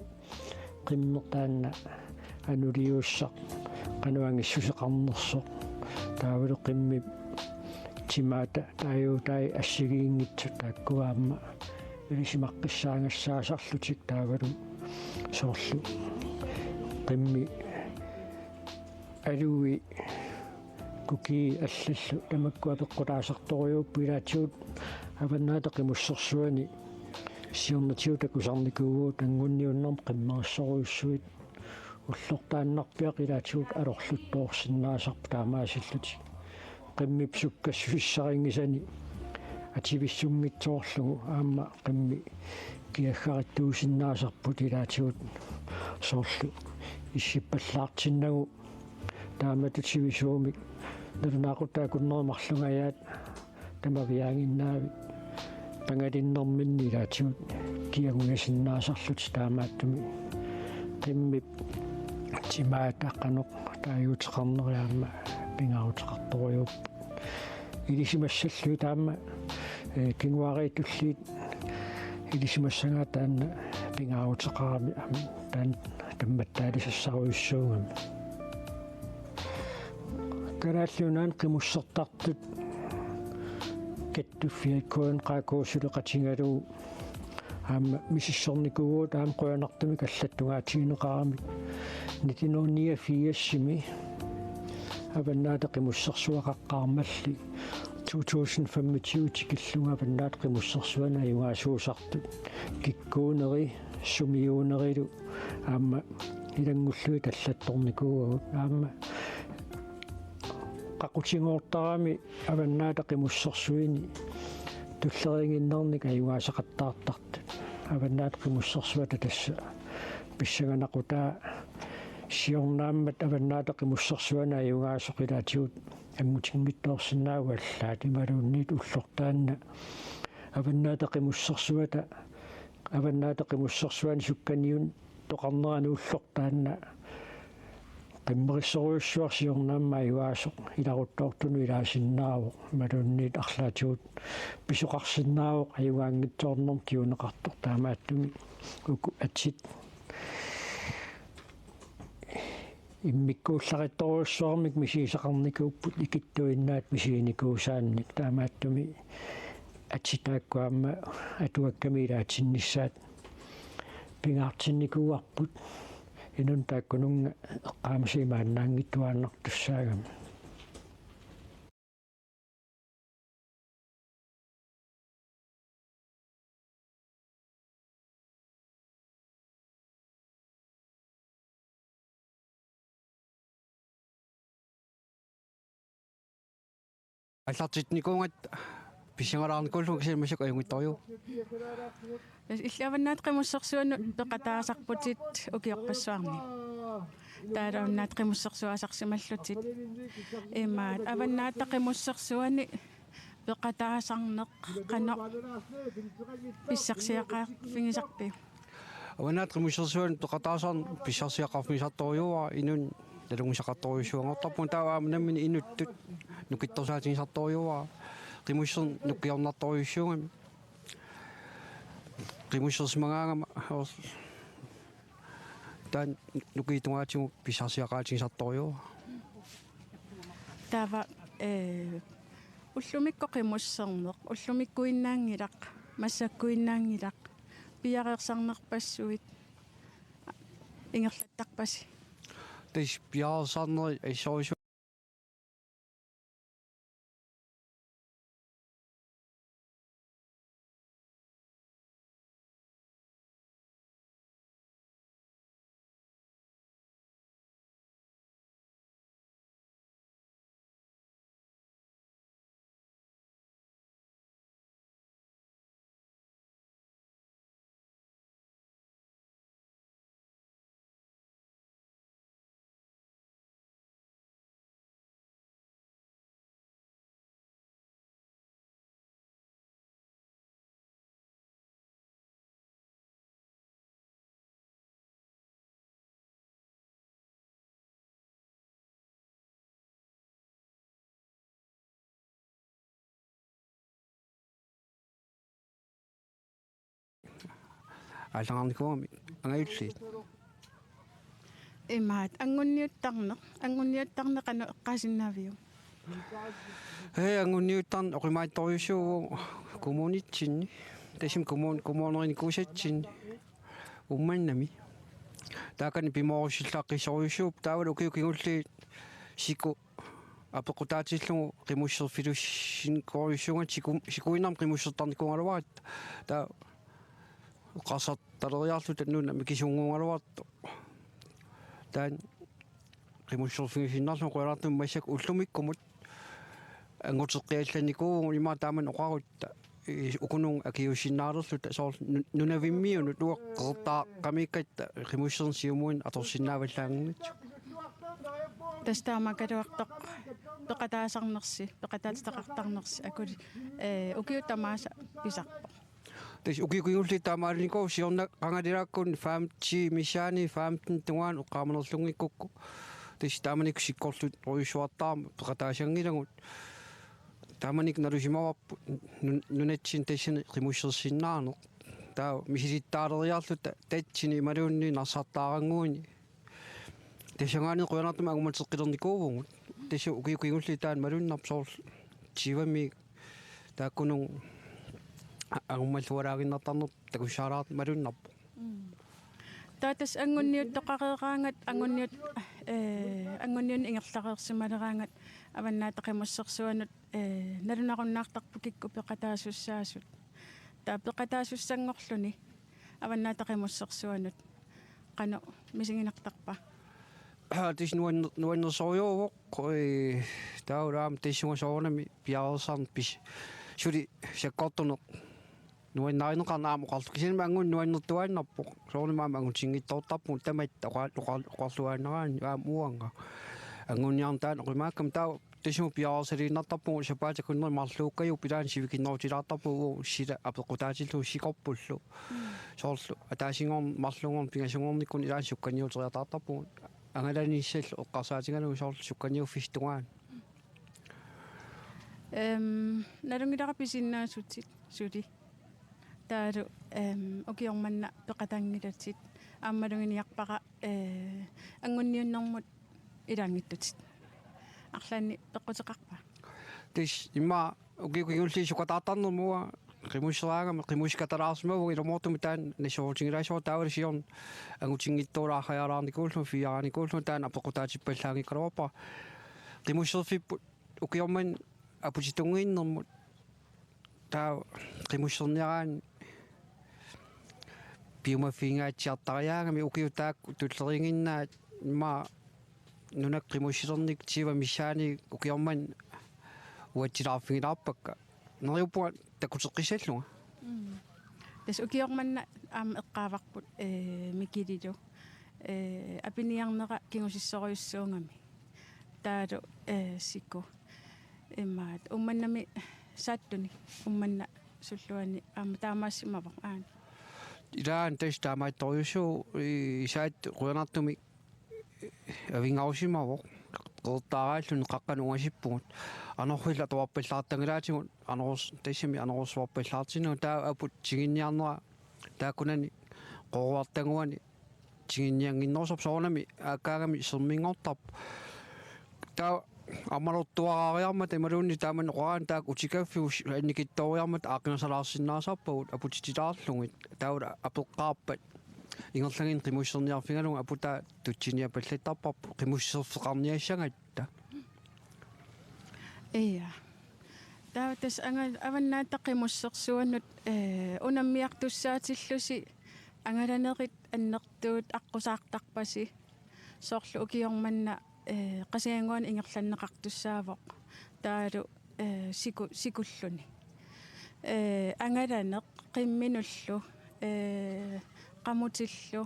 qimmertaanna anuliuussaq qanuangissuseqarnersoq taavalu qimmi timaata taayuutai assigiingitsu taakkuaamma ilisimaqqissaangassaasarlutik taavalu soorlu qimmi alui kuki allallu tamakkua peqqutaasartoriuuppu ilaatiut avannaata qimussersuani сиорнатиута кусарникуугуу тангунниуннэрм qimmerissoruissuit уллортааннарпиақ илаатигут алорлуттоорсиннаасарпу таамаасиллути qimмип суккассуиссарингисани ативиссунгитсоорлугу аама qimми киаггариттуусиннаасарпут илаатигут соорлу иссиппаллаартиннагу тааматут сивисуумик налунаақутаа куннеримарлунгаяат тамавиаангиннаави пангалиннэрминни илаатигут киагунгасиннаасарлут таамааттуми qimмип тимаата qanoq тааюутеқарнериаама пингаутеқарторюуп илисимассаллуи таама кингуариитуллиит илисимассангаа таанна пингаутеқарами таан тамматтаалисассаруйуссуугами Karaallunaan qimussartartut kattuffiakkuun qaakkuussuleqatingaluu aamma misissornikuut aam qoyanartumi kallattungaatigineqaramik nitinuunnia fiassimi avannaata qimussarsuaqaqqaarmalli 2025 tikillunga avannaat qimussarsuana ayungaasuusartut kikkuuneri sumiuunerilu aamma ilangullugi tallattornikuugut aamma qaqutigoortarami avannaata qimussarsuini tulleringinnernik ayungaasaqattaartartut avannaat qimussarsuata tassa pissaganaqqutaa siornaammat avannaata qimussarsuana ayungaasoqilaatigut angutiнгитторсинаагу аллаат ималуунниит уллортаанна аваннаата қимуссарсуани сукканиун тоқарнерани уллортаанна qimmerissoruussuarsiornaamma ayuasoq ilaruttортуну илаасиннаавоқ малуунниит арлаатигут писоқарсиннаавоқ аюгаангитсоорнерм киунеқартор таамааттуми уку атсит иммиккуулларитторуссуармик мисисақарникууппут икиттуиннаат мисиникуусаанник таамааттуми атситааккуамма атуаккамилаатсиннissaат пингаартинникууарпут инун тааккунунга эққаамасимааннаангиттуааннартуссаагам аллартитникуунгат писингалаарникууллу кисимасак аюнгитторю иллаваннаат qimussarsuanu peqataasarputit ukiоққассуарни таалауннаат qimussarsuasarsimallutit имаат аваннаатта qimussarsuani peqataasarneq qano писсарсиақаа фигисарпи аванаат qimissarsuan тоқатаасаар писсарсиақарфигисарторюа инун налунгисақарторюсуангортарпун тааваамнаммини инуттут нукитторсаатигисарторюа qimissern nukkiornartoriussuungam qimissерсимагаангама таан нукиитунгаатигу писсарсиақаатигисарторюа тава уллумикко qimussерneq уллумиккуиннаангилақ массаккуиннаангилақ пиареерсарнерпассуит ингерлаттарпаси тис пиареерсарнери иссорису аллаарникуами ангаиллит имаат ангунниуттарнеq эққасиннаавиу ангунниуттарн оқимаатторюссуугу коммунитсинни тасим коммунеринникуусатсинни умманнами таакани пимоорусиллааққиссориуссууп таавалу укиукингулли сику апеқутаатиллугу қимуссерфилуссинкориуссуунга сикуинарм қимуссертарникуунгалуарат таа qasartaleriarlut annuna mikisuunguungaluartu taan qimussерфигисиннарлу qoyartum massak ullumikkumut anguteqqiallannikuugu ima taaman oqarutta ukunung akiusinnaalerlut soor nunavimmiunu lueqqertaaqqamikkatta qimussersiumuin atorsinnaavallaangit тастаамакалуартоқ пеқатаасарнерси акули укиутамааса писарпо тас укикунгулли таамаалникоо сиорна qangaliraakkuun 5 мисаани 15 тугаан уqqaamnerlungikukku тас тааманик сиккорлут оюсуартаарма пеқатаасангилагут тааманик налусимаварпу нунатсин тассани qimуссерсиннаарнеқ таа мисилиттаалериарлута татсини малуунни нарсартаарангууни тасангаани қуянартума агуматеққилерникуувгут тэсу укиукингуллитаан малуннарп соорл тивами тааккунун агуммаллуалаагиннартарнерп такуссаалаарт малуннарп таатас ангунниут тоқареераангат ангунниун ингерлақеерсималераангат аваннаатақимуссерсуанут налунаруннаартарпу кикку пеқатаасуссаасут таа пеқатаасуссангорлуни аваннаатақимуссерсуанут қано мисигинартарпа тис нуаннерсориуоқ тааулаам тиссугасоорнами пиарерсаарн пис сули саккортунеқ нуаннааринеқарнаам оқарлу кисинма ангун нуаннертуааннарпоқ соорнамаама ангутингиттоортарпу тамат оқарлуаанераани аам уанга ангунниарнтаан оқимааккам таа тисму пиарерсалииннартарпу сапаатакуннер марлууккаю пилаан сивикиннортилаартарпу сила апеқутаатиллу сикорпуллу соорлу атаасингорн марлунгорн пигасунгорниккун илаан сукканиутериатаартарпу ангаланиссал оққарсаатингалу соорлу сукканиуффистугаан налунгилараписиннаасутсит сули таалу окиорманна пеқатангилатсит ааммалугиниарпара ангунниуннэрмут илаангиттутит арлаанни пеққутеқарпа тис имма укикугулли сукатаартарнэрмуа qimmusseraagama qimmuskatalaarsumavu ilomortumi taan nasoortingilaasoor taavalission angutiнгиттуулаархаяалаарникууллу фиараникууллу таан апеқутаатиппаллаагиккалуарпа qimmusserfipпут укиорман апутитунгииннэрмут таа qimmussерниараан биумафингаатсиартариаагами укиутаакку туллерингиннаат имма нунак qimmussерник тива миссаани укиорман уатсилаарфигилаарпакка нериуппуа такутеққисаллуга тас укиорманна аама эққааварпут микилилу апиниарнера кингусиссориуссуунгами таалу сикку имаат умманнами сааттуни умманна суллуани аама таамаассимавар аана илаан тас таамаатторюсуу исаат қуянартуми авингаусимавоқ qertaraallun qaqqanuasippugut anorhilla tuarpallaartangilaatigut anorus tassimi anorussuarpallaartinu taa aput tiginniarnera taakkunani qoruartanguani tiginnianginnersorp soornami aakkaagami sermingortarp taa амалортуарариармат ималуунни тааман қорaan таак утикаффиус анникитториармат аақинасалаарсиннаасарпагут апутитилаарлугит таула апеққарпат ингерлагин qimmussерниарфингалунга апута тутсиниапаллаттарпарпу qimmussерфеқарниассангатта ия таутас аваннаата qimmussерсуаннут унаммиартуссаатиллуси ангаланерит аннертуут аққусаартарпаси соорлу укиорманна qasianguan ingerlanneqartussaavoq taalu sikulлуни angalaneq qimminullu qamutillu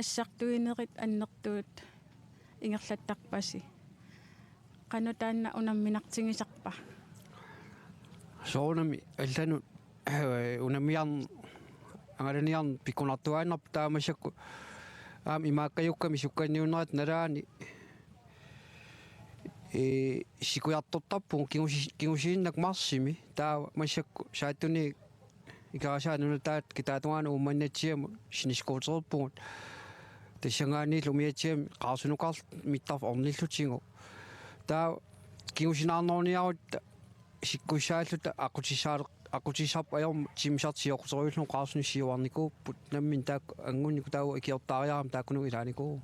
ассартуинерит аннертуут ингерлаттарпаси qanutaanna unamminartingisarpa соорнами аллану унаммиарн ангаланиарн пиккунартуааннарп таамасакку аам имааккаюкками сукканниунерат налаани сикуяртортарпу кингусииннак марсими таа массакку сааттуни икарасаануна таат китаатугаана умманнатсиаму синискуутерпугут тассангаани лумиатсиами qaarsunukar миттарф орниллутингу таа кингусинаарнорниарут сиккуссааллута aqutisarp ajorm timisartiorqutoriullu qaarsunni siuarnikuupput nammin taak angunniku taagu ikiortaariaram taakkunu ilaaniku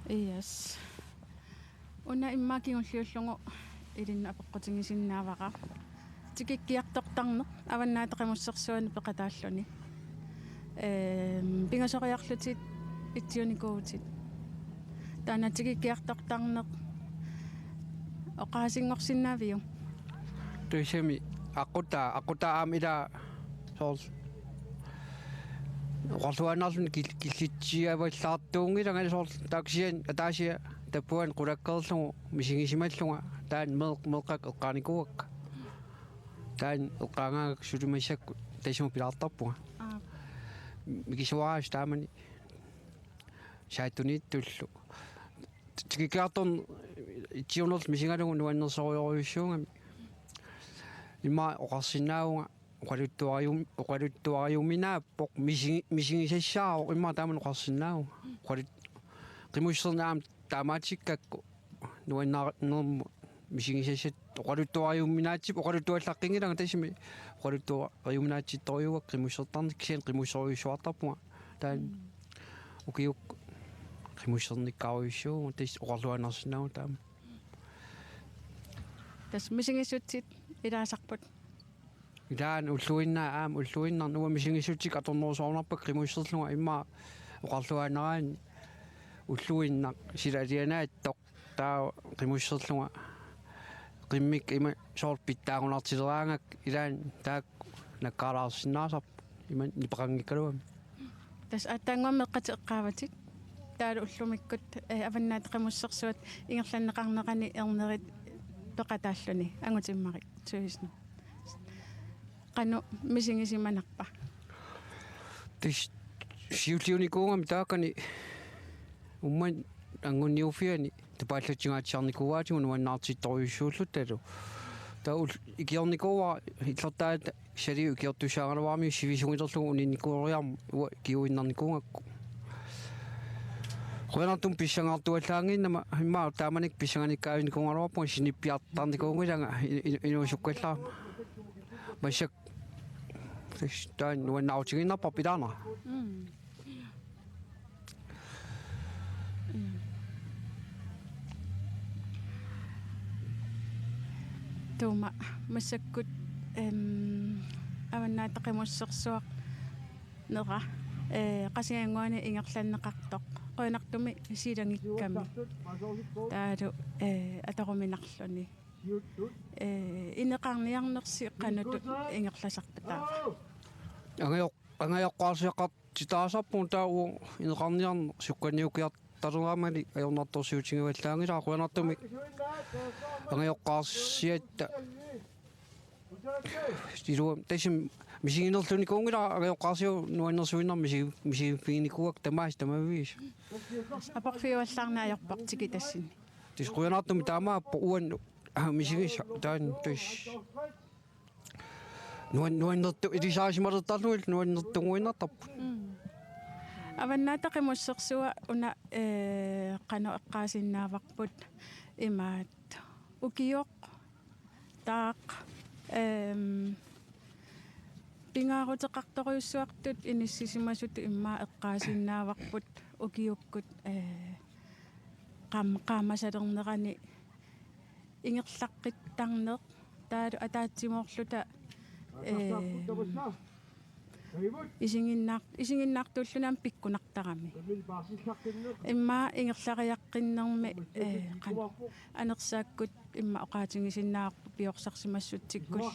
yes una immaakingulliullugu ilinna apeqqutigisinnaavaqa tikikkiartortarne avannaataqamussersuani peqataalluni pingasoriarlutit itsiunikuutit taana tikikkiartortarneq oqaasingorsinnaaviu tuisami aquta aamila soors oqarluaanarluni killitsiavallaartuungilanga soors taaksian ataasia tappuan qulakkerlugu misingisimalluga taan meeqqaq eqqaanikuakka taan eqqaangaagak sulumassakku taisimu pilaartarpuga mikisuaas taamani saatuniittullu tikikkiartorn itsiunerl misingalugu nuannersorioriussuungami имма оқарсинаагунга оқалуттуариуминааппоқ мисигисассаа имма тааман оқарсинаагу қимуссернаам таамаатиккакку нуаннаарнерму мисигисасат оқалуттуариумминаатип оқалуттуаллаққингилага тасими оқалуттуа риуминаатитторюуак қимуссертарник кисиан қимуссориуссуартарпунга таан укиук қимуссерниккааруйуссуу тас оқарлуанерсинау таама тас мисигисутсит илаасарпут илаан уллуиннаа уллуиннар нуа мисигисутик аторнерусоорнарпак қимуссерлунга имма оқарлуанераани уллуиннақ силалианааттоқ таа қимуссерлунга qimmiq ima soorpittaagunartileraangak ilaan taak nakkaalaarsinnaasarp iman nipaqanngikkaluam тас аттаангуаммеққати эққааватик таалу уллумиккут аваннаат қимуссерсуат ингерланнеқарнеқани ернерит пеқатааллуни ангутиммарик туисну qanu мисигисиманарпа тис сиулиуникуугами таакани умман ангунниуфиани тапааллатсигаатсиарникууаатигу нуаннаартитторюссууллут таул икиорникууа иллертаат салиу икиортусаагалаваами сивисунгилерлугу унинникууриарму уа киуиннарникуугакку қуянартум писсангаартуаллаангиннама иммаа тааманик писсанганиккаавиникуунгалуарпуга синиппиартарникуунгилага инуусуккаллаама масак таан нуаннаутигиннарпа пилаана тума массаккут аваннаатақимуссерсуақ нера қасиангуани ингерланнеқартоқ қуинартуми силангикками таалу аторуминарлуни инеқарниарнерси қануту ингерласарпатаа ангайоққарсиаққар титаасарпун таау инеқарниарн сукканиукиар талераамали аёрнарторсиутингиваллаангилаа қуинартуми ангайоққарсиатта стилуам тасим мисигинерлуникуунгила ангайоққарсиу нуаннерсуиннар мисигиффигиникуак тамаавис апорфиуаллаарнаajorpartiki тассини тис қуинартуми таамааппу уан мисигиса таан тас нуаннерту илисаасималертарлуил нуаннертугуиннартарпу аваннаатақимуссерсуа уна қано эққаасиннааварпут имаат укиоқ таақ пингаарутеқарторюссуартут иниссисимасут иммаа эққаасиннааварпут укиуккут qaammasalernерани ингерлаққиттарнеқ таалу атаатсимоорлута исингиннаартууллунаам пиккунартарами имма ингерлариаққиннэрми анерсааккут имма оqaатингисиннаарпу пиорсарсимассутсиккуллу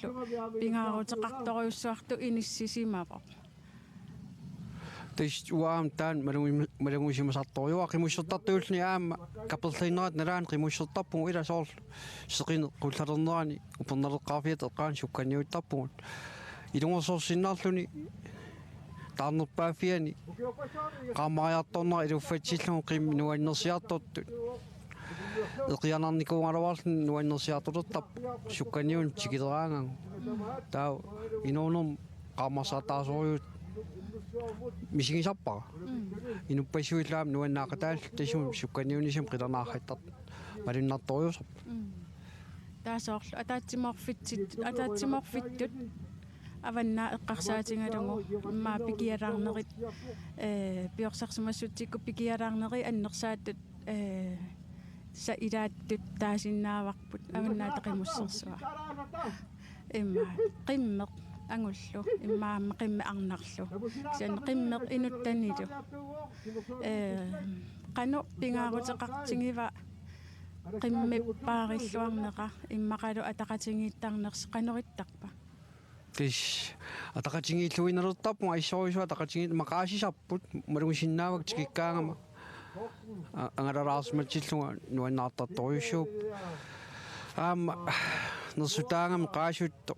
пингаарутеқарторюссуарту иниссисимава тис уаам таан малунгусимасарторюа қимуссертартуулни аама каперлинерат налаан қимуссертарпугу ила соор сеқин қуллалернерани упернелеққарфиат эққаан сукканиуттарпугут илунгорсорсиннаарлуни таарнерпаафиани qaamariartorner iluffatsillungu qimmi nuannersiartortut eqianarnikuungalavaarlun nuannersiartulertarp sukkaniun tikileraangangу таа инуунерм qaammarsaataasoriut мисигисарпара инуппассуиллаам нуаннаақатаал тасум сукканиунисим қилернаархаттар малуннарторюусарп таасоорлу атаатсиморфиттут аванна эққарсаатингалугу имма пикиалаарнерит пиорсарсимассутсикку пикиалаарнери аннерсааттут са илааттут таасиннааварпут аваннаатақимуссерсуа имма қиммеқ ангуллу иммаама қимме арнарлу сиан қиммеқ инуттанилу қано пингаарутеқартингива қиммиппаариллуарнеқа иммақалу атақатингиттарнерс қанориттарпа тис атақатингииллуинерертарпу аиссоорисуа атақатингит мақаасисарпут малугисиннаавак тикиккаангама ангалараарсматсиллунга нуаннаартарторюссууп аама нерсутаангам qaasutto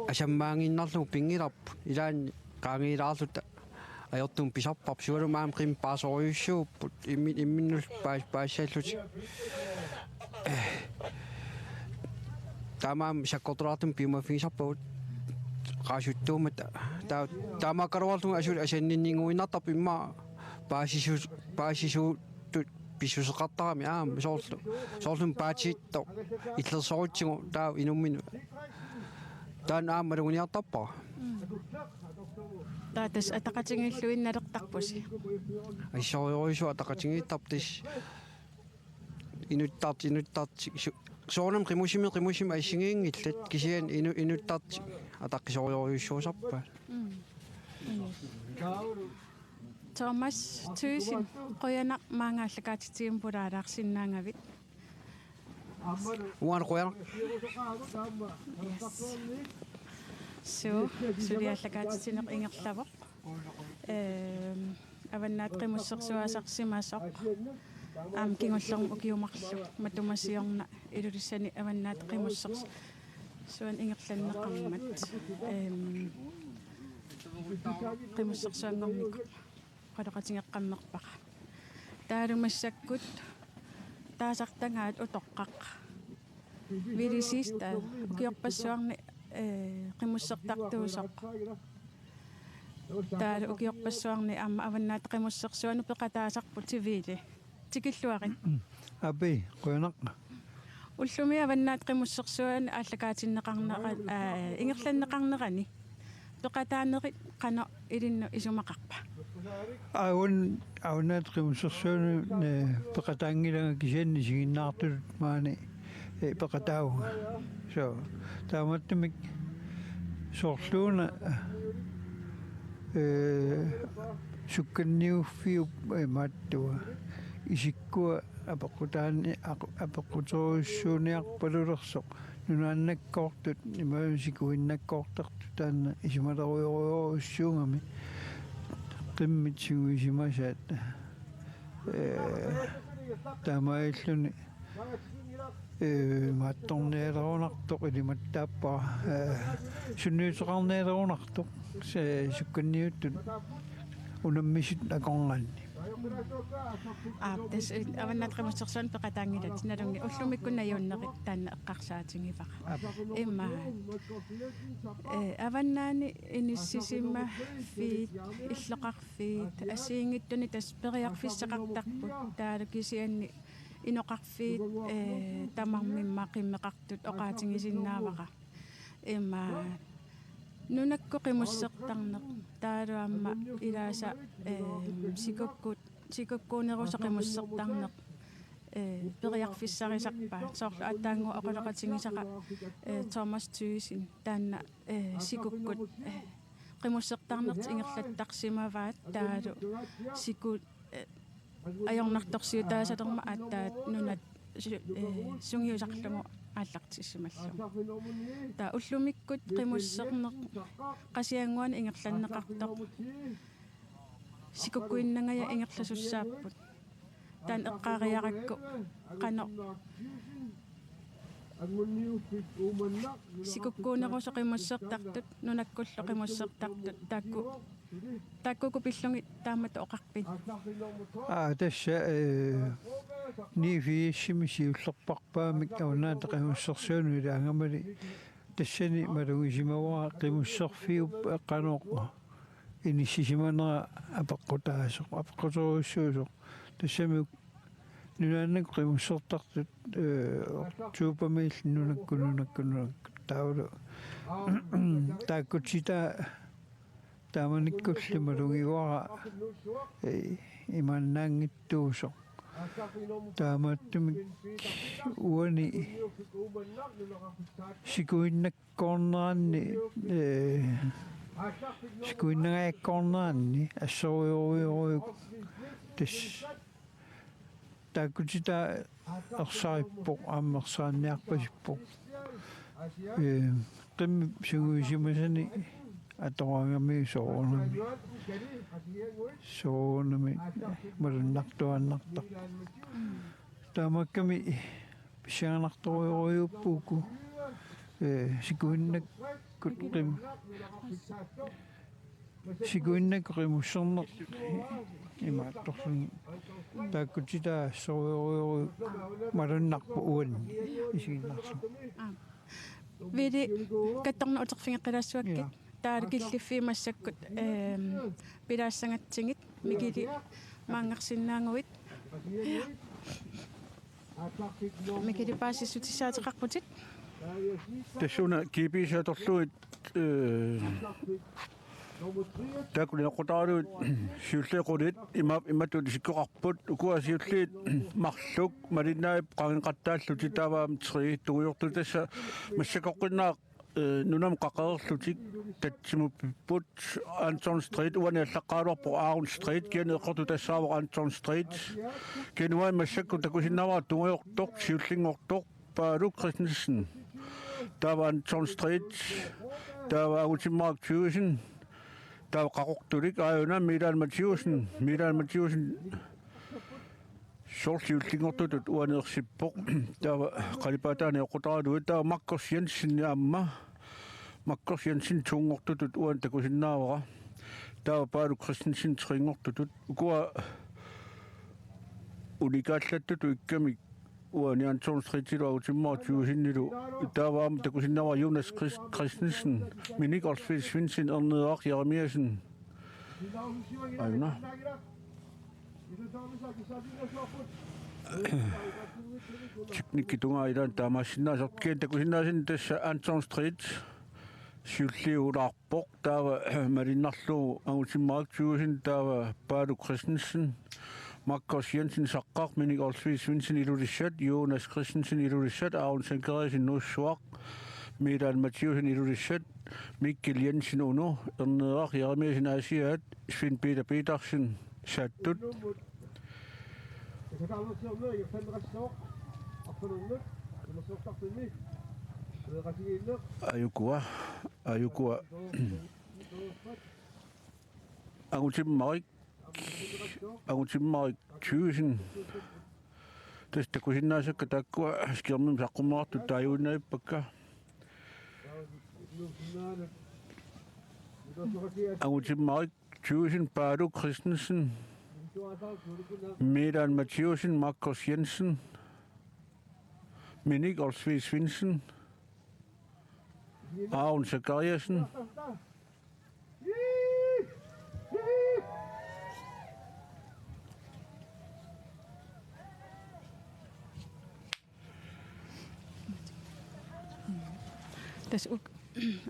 асаммаангиннарлугу пингиларпу илаани qaangilaarluta ajortum pisarparp sualumaam qim paasoriussuupput imminnul paassaalluti taamaam sakkortulaartum piumafigisarpagut qaasuttuumat taamaakkaluarlugu asul asanninninguinartarp imma paasisuutut писсусеқартарами соорлум паатиитто иллерсорутсигу таа инуммину таан малугуниартарпара Tatas ataqatingilluin naleqtarpusi. ассориорису атақатингиттартис инуттарти соорнам qimусими ассигиингиллат кисиан инуттарти атаққисориориуссуусарпа Thomas Tøsin qoyana maangaallakaatitiim pulaalaarsinnaangavit. уан қояна So suliallakaatitineq ingerlavoq. Avannaat qimussersuasarsimasoq. Kingullerm ukiumarlu matumasiorna ilulissani avannaat qimussers suan ingerlanneqarmat. Qimussersuangorniku qalaqatingeqqammerpaqa. Taalumassakkut taasartangaat utoqqaq. Vilisista ukiorpassuarni qimussertartuusoq. Taalu ukiorpassuarni amma avannaat qimussersuanu peqataasarput siviili. Tikilluarin. Abi, qoyanaq. Ullumi avannaat qimussersuan aallakaatinneqarneqa ingerlanneqarnerani. Peqataanerit qano ilinnu isumaqarpa. Aunat qimussersuanu peqataangilanga kisianni siginnaartut maani peqataunga. So, taamattumik soorluuna sukkanniuffiup maattua isikkua апеққуторуссуниарпалулерсоқ нунааннаккоортут имаусикуиннаккоортарту таанна исималеруйоруссуунгами қиммитсигуисимасаат таамаиллуни маатторниалерунартоқ илиматтааппаа сунниутеқарниалерунартоқ сукканниуттут унаммисут акорнгаанни This avannaat qimussersuan peqataangilat nalungi ullumikkunayuunneqit taanna eqqarsaatigivaqa. Imma avannaani inissisimma fiit illeqarfiit asiingittuni tasperiarfissaqartarput taalukisianni inoqarfiit tamarmimma qimmeqartut oqaatigisinnaavaqa. Imma nunakku qimussertarneq taaluamma ilaasa sikukkuunerusa qimussertarneq periarfissarisarpa soorlu attaangu oqoloqatigisaqa Thomas Tøsin taanna sikukkut qimussertarnerti ingerlattaqsimavaat taalu sikut ajornartorsiu taasalerma attaat nunat sungiusarlumu ааллартиссималлу та уллумиккут qimусserneq qasianguani ingerlanneqartoq sikukkuinnangaya ingerlassussaapпут таан эққаариаракку qano sikukkuuneruso qimussertartut nunakkullu qimussertartut taakkuku pillungi taamatu oqarpin тасса нифииссимисиуллерпарпаамик аунаата qimussersuunu илаангамали тассани малугисимаваа qimusserfiup эққанооқма иниссисиманера апеққутаасоқ апеққуторуссуусоқ тассами нунааннак qimussertartut туупамиил нунакку таулу тааккутита тааманиккулли малугивара иманнаангиттуусоқ таамааттумик уани сикуиннаккорнеранни сикуиннагааккорнеранни ассориориориук тас тааккутита ерсариппоқ ааммерсаанниарпасиппоқ qimmi suguisimasani аторангами соорнами малуннартуаннартар таамакками писианарториориуппуку сикуиннаккут qim сикуиннаккуримуссернеқ имаатторлуни тааккутита сориориору малуннарпу уанни исигиннарсу Vidi kattorna uterfingeqqilassuakkit taalukilliffiimassakkut pilaassанgatсигит mikili maangersinnaanguit микилипаассиссутиссаатеқарпутит тассуна киписааторлуит такули оқутаалуит сиуллеқулит иматут сиккоқарпут укуасиуллиит марлук малиннаип қангинқаттааллути тааваам три туйорту тасса массакоққиннаақ нунам қақаерлутик татсимуппут Anton Street уаниаллаққаалуарпо Aaron Street кианеққорту тассаавоқ Anton Street кенуай массакку такусиннаваа туйортоқ сиуллингортоқ паалук Christensen таава Anton Street таава агутиммаак 2000 таава қақоқтулик ааюна Милан Матиусен сорсиуллингортутут уанеерсиппоқ таава қалипаатаани оқутаалуит таава Маркус Jensen аамма Marcus Jensen тунгортутут уан такусиннаавара таава паалу Christensen трингортутут укуа уникааллаттуту икками уани Anton Street-илу агутиммаа 20-нилу тааваам такусиннаава Jonas Christensen Minik Olsved Svendsen Erneaq Jeremiasen аюна teknikki tungailан таамаассиннаасорт киан такусиннаасин тасса Anton Street сиуллиулаарпоқ таава малиннарлуу агутиммаак 20 таава паалу Christensen Marcus Jensen saqqaq Minik Olsved Svendsen ilulissat Jonas Christensen ilulissat Aaron Sankerisen nussuaq Milan Mathiusen ilulissat Mikkel Jensen unu Erneaq Jeremiasen aasiaat Svend Peter Petersen sattut ayukua agutиммарик 1000 tästä kusinnaasakka takkua skirmim saqqummaartu taayuunnaipakka agutиммарик 1000 Paalu Christensen Milan Mathiusen Marcus Jensen Minik Olsved Svendsen Aaron Zachariasen тас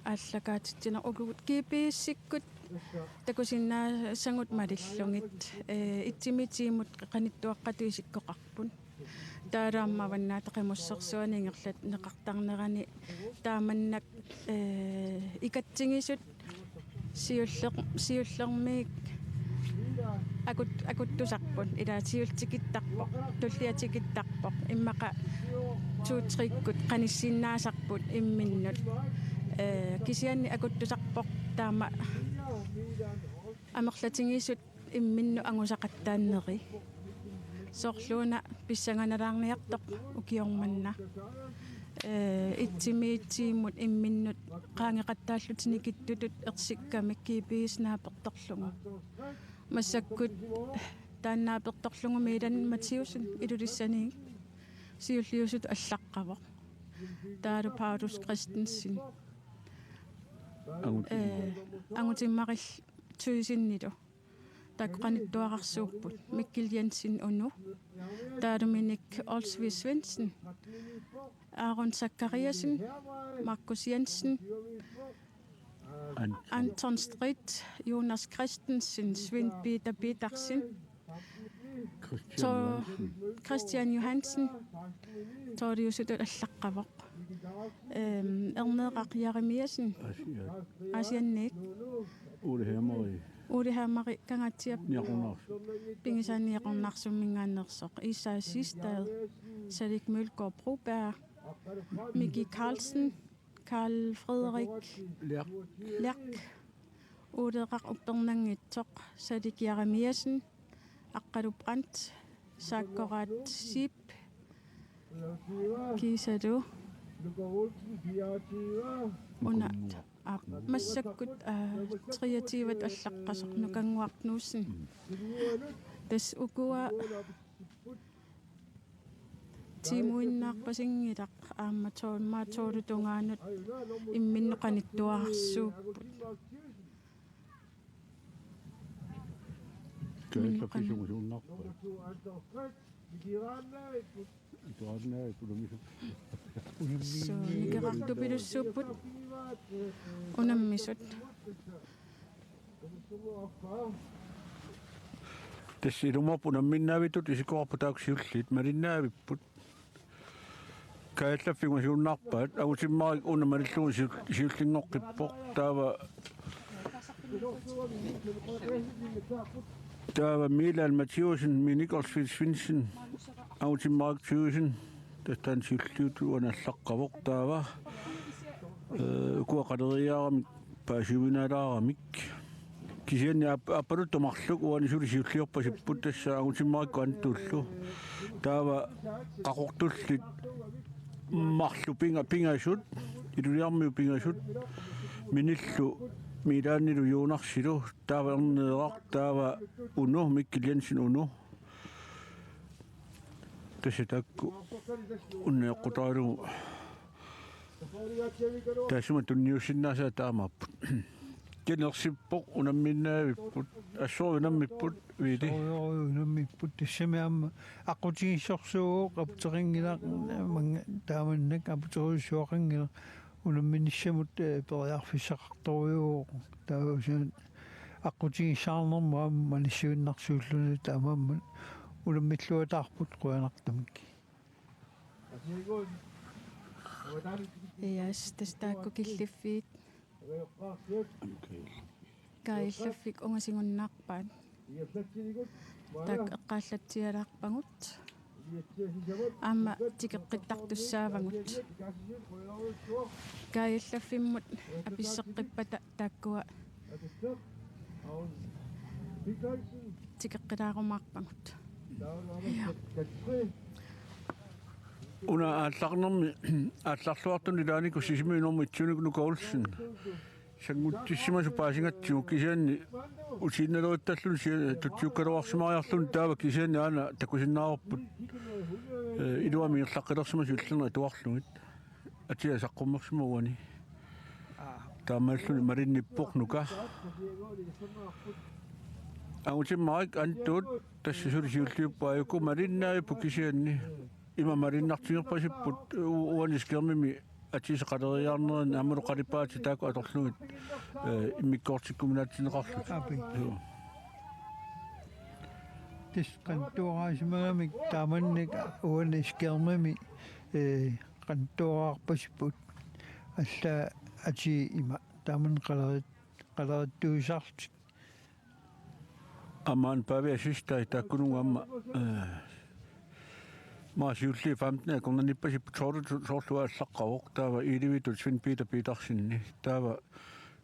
аллакаатитсина угут кипииссиккут такусиннаасангут малиллугит итсимитиимут каниттуаққатуисиккоқарпун таалааммаваннаа тақимуссерсуанингерлат неқартарнерани тааманнак икатсигисут сиуллермиик акуттусарпут илаатиултикиттарпоқ туллиатикиттарпоқ иммақа туутрииккут каниссиннаасарпут имминнут кисианни акуттусарпоқ таама амерлатингисут имминну ангусақаттааннери соорлууна писсанганалаарниартоқ укиорманна итсимиитсииммут имминнут qaangeqattaallutinikиттутут ерсиккамик кипииснааперторлугу массаккут тааннааперторлугу Милан Матиусен илулиссани сиуллиусут аллаққавоқ таалу Paulus Christensen агутиммарил туисиннилу такқаниттуақарсууппут Mikkel Jensen уну таалу Minik Olsved Svendsen Aaron Zachariasen Marcus Jensen Anton Street Jonas Christensen Svend Peter Petersen Christian Johansen ториусут аллаққавоқ Erneaq Jeremiasen Asiannik Ulehamari kangatiap pingisaniaqornarsumingaannersoq Isa Sistad Salik Mølgaard Broberg Miki Carlsen Karl Frederik Lærk Uleqaq upternangitsoq Salik Jeremiasen Aqqalu Brandt Sakkorat Sip Kisadu Una массаккут триативат аллаққасоқ нукангуарнууссан тас укуа тимуиннаарпасингилақ аамматоолутунгаанут имминнеқаниттуарсууппут So nikerartupilussuupput unammisut tässä ilumapuna minnaavitut isikoorpu taaksiullit malinnaaviput kaallaffigu siunnarpaat agusimmarik unamalluun siullingoqqippoq taava Milan Mathiusen Minikorsvil Svinsen agusimmarik 1000 tastaan siulluutu unallaqqavoq taava kuaqaleriaaramik paasiuvinaalaaramik kisianni apparuttomarluk uani suli siulliorpasipput tassa agusimmarik antullu taava qaqortullit marlu pingasut iluliarmiu pingasut minillu miilaannilu juunarsilu taava erneeraq taava unu Mikkel Jensen unu tässä takku unneeqqutaalugu taasuma tunniussinnaasa taamapput kenersippoq unamminnaaviput assuuvinammipput viili Nammipput tassamiamma aqutigissorsuuq apteringila manga taamannak apterissuaqangila unamminissamut periarfissaqartoruuq taausan aqutigissaarnerma manissuinnarsuulluna taamamma unammitluataarput quanartamik Yes, tastaakku killiffiit kaaillaffik ungasingunnarpaat tak eqqaallatsialaarpangut aamma tikeqqittartussaavagut kaaillaffimut apisseqqippata taakkua tikeqqilaarumaarpangut una aallarluartuni laaniku sisimiinormitsunik nukaulsin sanguttissimasu paasingatsigu kisianni usiinnaluittallun tutsiukkaloarsimariarlun taava kisianni aana takusinnaaorput iluamiirlaqqilersimas ullerne tuarlugit atia saqqummersima uani taamalluni malinnippor agutimmarik antuut tassa suli siulliuppaayuku malinnaayuppu kisianni ima marinnartingerpasipput uaniskermimi atiseqaleriarnerin amulu qalipaati taaku atorlugit immikkoortikkuminaatineqarlut tis qantuaraasimagamik taamannik uaniskermami qantuaraarpasipput alla ati ima taaman qalerittuusartik ammaan paavia sistai taakkununga amma maasiulli 15 konnannippasippu soorlua allaqqavoq taava ilivitut Svend Petersinni taava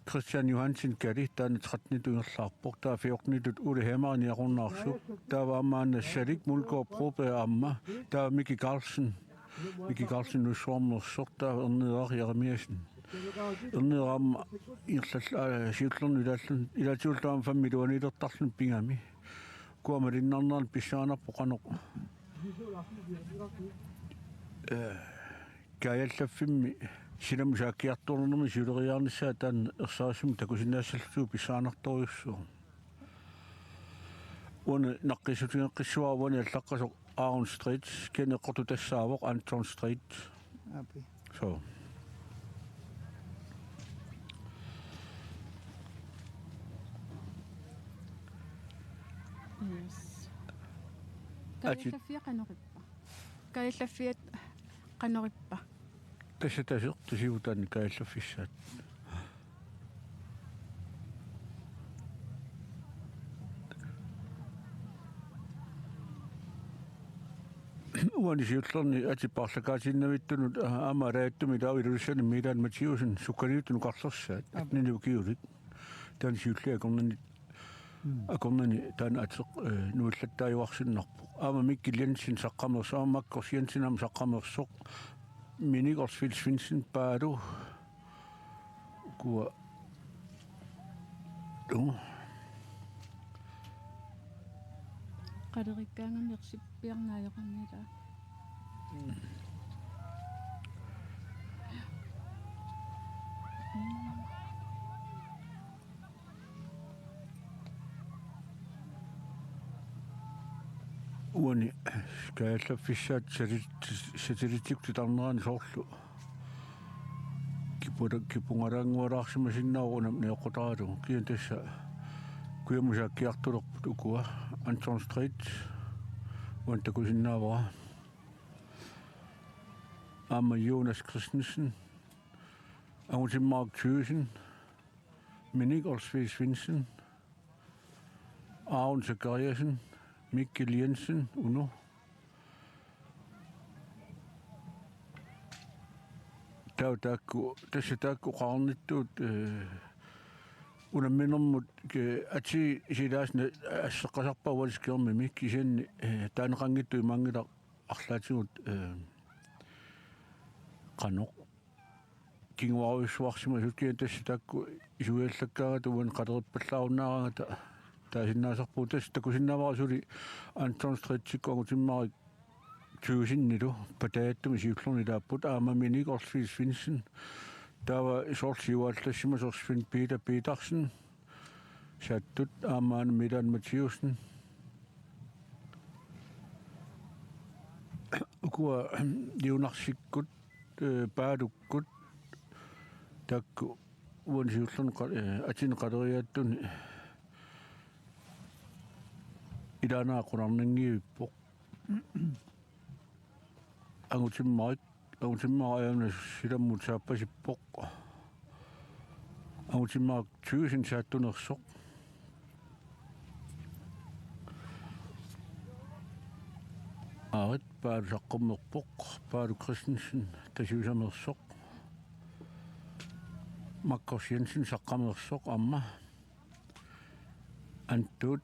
Christian Johansen kali taana 13 uerlaarpoq taa 14 Ulle Hemmeren iaqornaarsuk taava ammaanna Salik Mulgaard Broberg amma taava Micki Carlsen nussuarnersoq taava erneerar Jeremiasen erneeramma irlalla siullernu ilatiultaama fammiluanilertarlun pingami kuamalinnarneraan pissaanarpo qanoq kaayallafimmi silamusaakkiartornermi suleriarnissaa taan ersaasum takusinaassalluu pissaanartoriussuu una naqqisutigeqqissuaa uani allaqqasoq Aaron Street keneqqortu tassaavoq Anton Street so kaaillaffia qanorippa kaaillafiat qanorippa tässä tasivutaan kaayallafissaat uani siullerni atiparlakaatinnavittunut aama raattumit avilussani Milan Mathiusen sukkaniuttunu qarlersaat atniniukiulit taan siulliakornani akornani taan atseq nuullattaajuarsinnarpo aama Mikkel Jensen saqqamers aama Makkors Jensen aama saqqamersoq Minikorsvil Svinsen paalu kua qalerikkaangammiqsippiarnaajoqannila uani skaalla fissaat satiritik titarnerani soorlu kipungaranguaraarsiма sinnaarunam neoqutaralu kian tassa kuyamusaakkiartulerput ukua Anton Street uan takusinnaavara Amma Jonas Christensen Mark Thyssen Minik Olsvig Svendsen Aron Zachariasen Mikkel Jensen Uno tässä qaarnittuut unamminermut ati silaasna assaqasarpaualiskeermimi kisanni taaneqangittu imaangila arlaatigut qanoq kinguaruissuarsima sutkian tässä taakku isuiallakkaagatu uan qaterippallaarunnaaringata taasinnaasarpuu tässä takusinnaavarisuli Anton Stretsikku angutimmarik Thysinnilu patayattumi siullorni laapput aamaminik Olsvig Svendsen taava isorsiuaallassima sorsvin Peter Petersen sattut aamaana Milan Mathiusen ukua liunarsikkut paadukkut takku uan siullorni atin qateriaattuni ilaanaaqunarnangiippoq angutimmaariamna silammut saappasippoq angutimmaak Thyssen saattunersoq aarit paalu saqqummerpoq Paalu Christensen tasiusamersoq Makkos Jensen saqqamersoq amma antut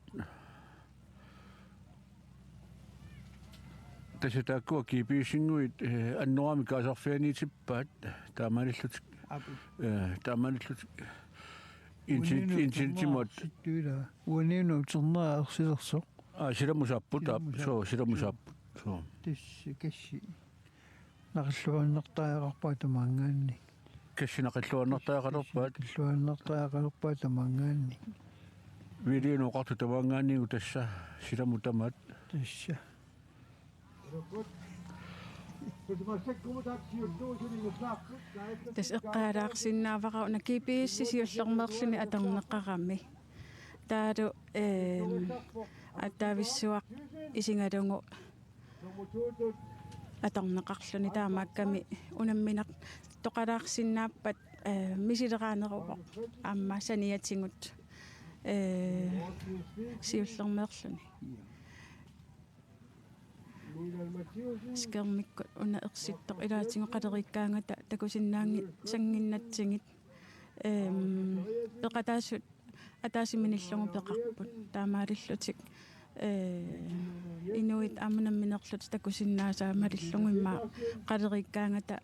tässä taakku kiipiisinguit annoami kaasarfianiitippaat taamanillut insintimot tuila uaninu ternerаарsilersoq silamusaapput silamusaapput so tissi kassi naqilluannertaaqarpaa tamaangaanni kassinaqilluannertaaqalerpaat illuannertaaqalerpaa tamaangaanni viiliinuqartu tamaangaannigu tassa silamutamat tassa tas eqqaalaarsinnaavara una kipiissisiullermerluni aterneqqarami taadu attaavissuaq isingalungu aterneqarluni taamaakkami unamminaq toqalaarsinnaappat misileraanерупоq аама саниатсигут сиуллермеерлүни скермиккут уна ерситтоq илаатингу qalerikkaangata takusinnaangi sanginnatsigit peqataassut ataasiminillungu peqarput taamaalillutik inuit aamunamminerlut takusinnaasaamалиллугу имма qalerikkaangata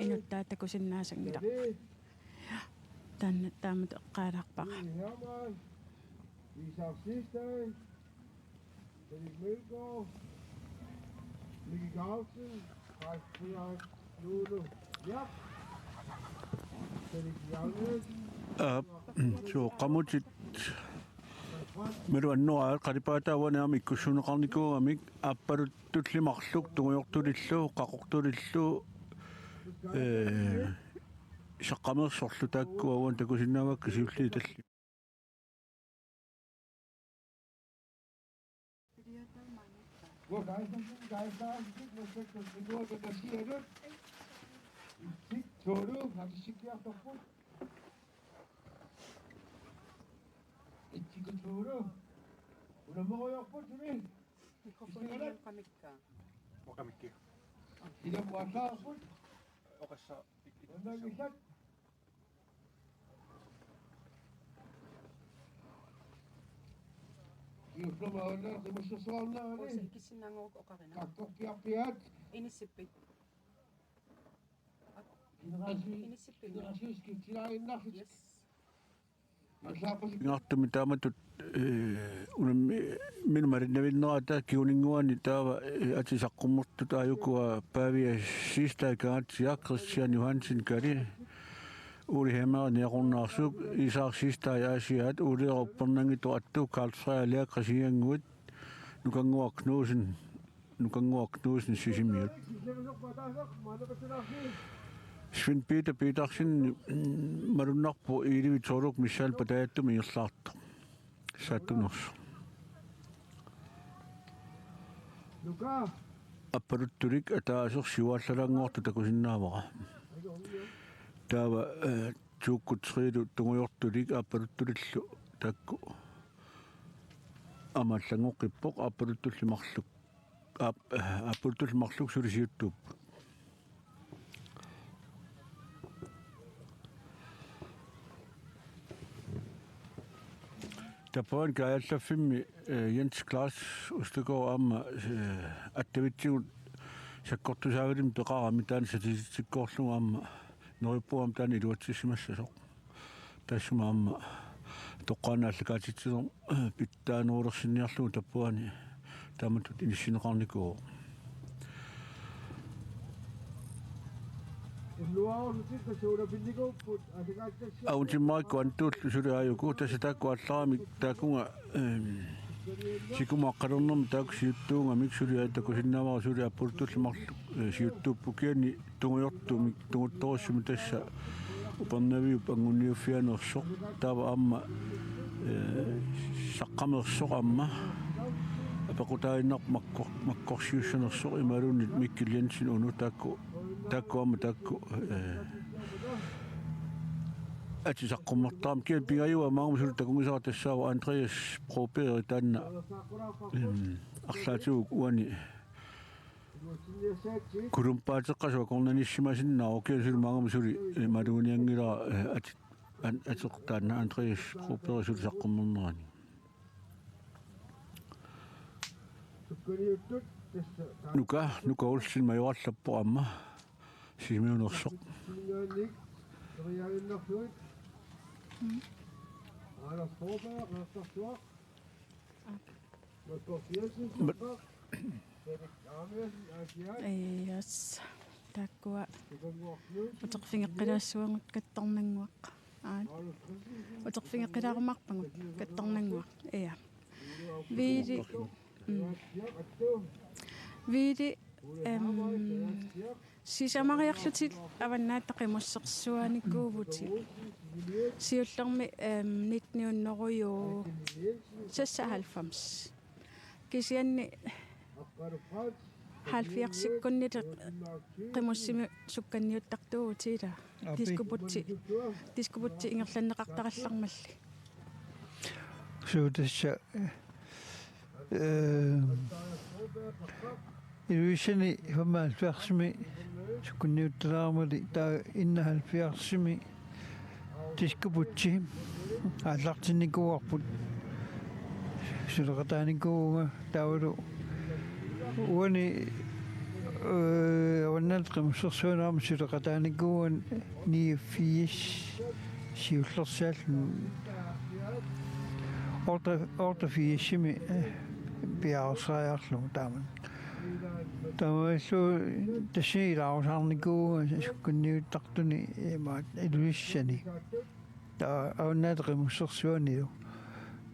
inuttaa takusinnaasangilaq tanna taamut eqqaalаарpaqa so qamutit meru annoa qalipaataawaneami ikkussuneqarnikuamik aappalut tullimarluk tunguyortulillu qaqortulillu saqqamersorlu taakkuawan takusinnaavakki siulli talli ngartumi taamatut minumarinnavиннерата kiuninguani taava atisaqqummertut aayukua Pavia siistaaikaatiaq Christian Johansen kali Uli Hemmer niaqornaarsuk isaarsiistaa yaasiaat uliqorpernangitu attu Karl Freja Krisianguit nukangуакнуусин сисимиут Svend Petersen marunarpu iilivitoruq missal pataattum igerlaartu saattuners apparuttulik ataaser siuallalaanngortu takusinnaavara taava tuukkutriilu tungujortulik apparutturillu takku амаллангоққиппоқ аппалуттуллимарлук аппалуттуллимарлук сулисиуттуп тапоан гааллаффимми Jens Klaas устугоо аама аттавитсигут саккортусаагилим пеқарами таани сатисиккоорлугу аама нориппуам таани илуатсисимассасоқ тассума аама тоққаанааллакаатитсилер питтаанерулерсинниарлугу таппуани тааматут иниссинеқарникуу аутиммаакку антууллу сулиааюку тасатаакку алларамик таакунга сикумааққалернэрми таакку сиуттуунга миксулиа такусиннаавара сулиа пултуллимарлу сиуттууппукиани тунгуйортумик тунгутторуссуми тасса упернавиуп ангунниуффианерсоқ таава аама саққамерсоқ аама апақутаиннар маккорсиуссанерсоқ ималуунит Mikkel Jensen уну таакку аама таакку атисаққуммартаам киан пигаюа маагумсул такунгисаа тассаава Andreas Proberi таанна арлаатигук уани курумпаатеққасуа корнаниссимасиннаа океасул маагумсули малууниангила атеқтаанна Andreas Proberi сул саққуммернерани нука улсин маёрлаппо амма симиунерсоқ Yes, takkua uterfingeqqilaassуангут каттарнангуақ утерфингеққилаарумарпагут каттарнангуақ ия види сисамариарлутил аваннааттақимуссерсуаникуувути сиуллерми 1900 96 кисианни халфиарсиккуннит қимуссими сукканниуттартуутиила дискупутти ингерланнеқартараллармалли суудасса Iluisani hamaalfiarsimi sukkunniuttalaarmuli taa innahalfiarsimi tiskuputsi aallartinnikuarput suleqataanikuunga taavalu uani аваннаалеқимуссерсуанаама суleqataanikuun 89 сиуллерсааллу орта фиишими пиарсааярлу тааман тамааллу тасиилаарусаарникуу суккунниуттартуни имаат илуиссани таа аваннаалеқимуссерсуаниу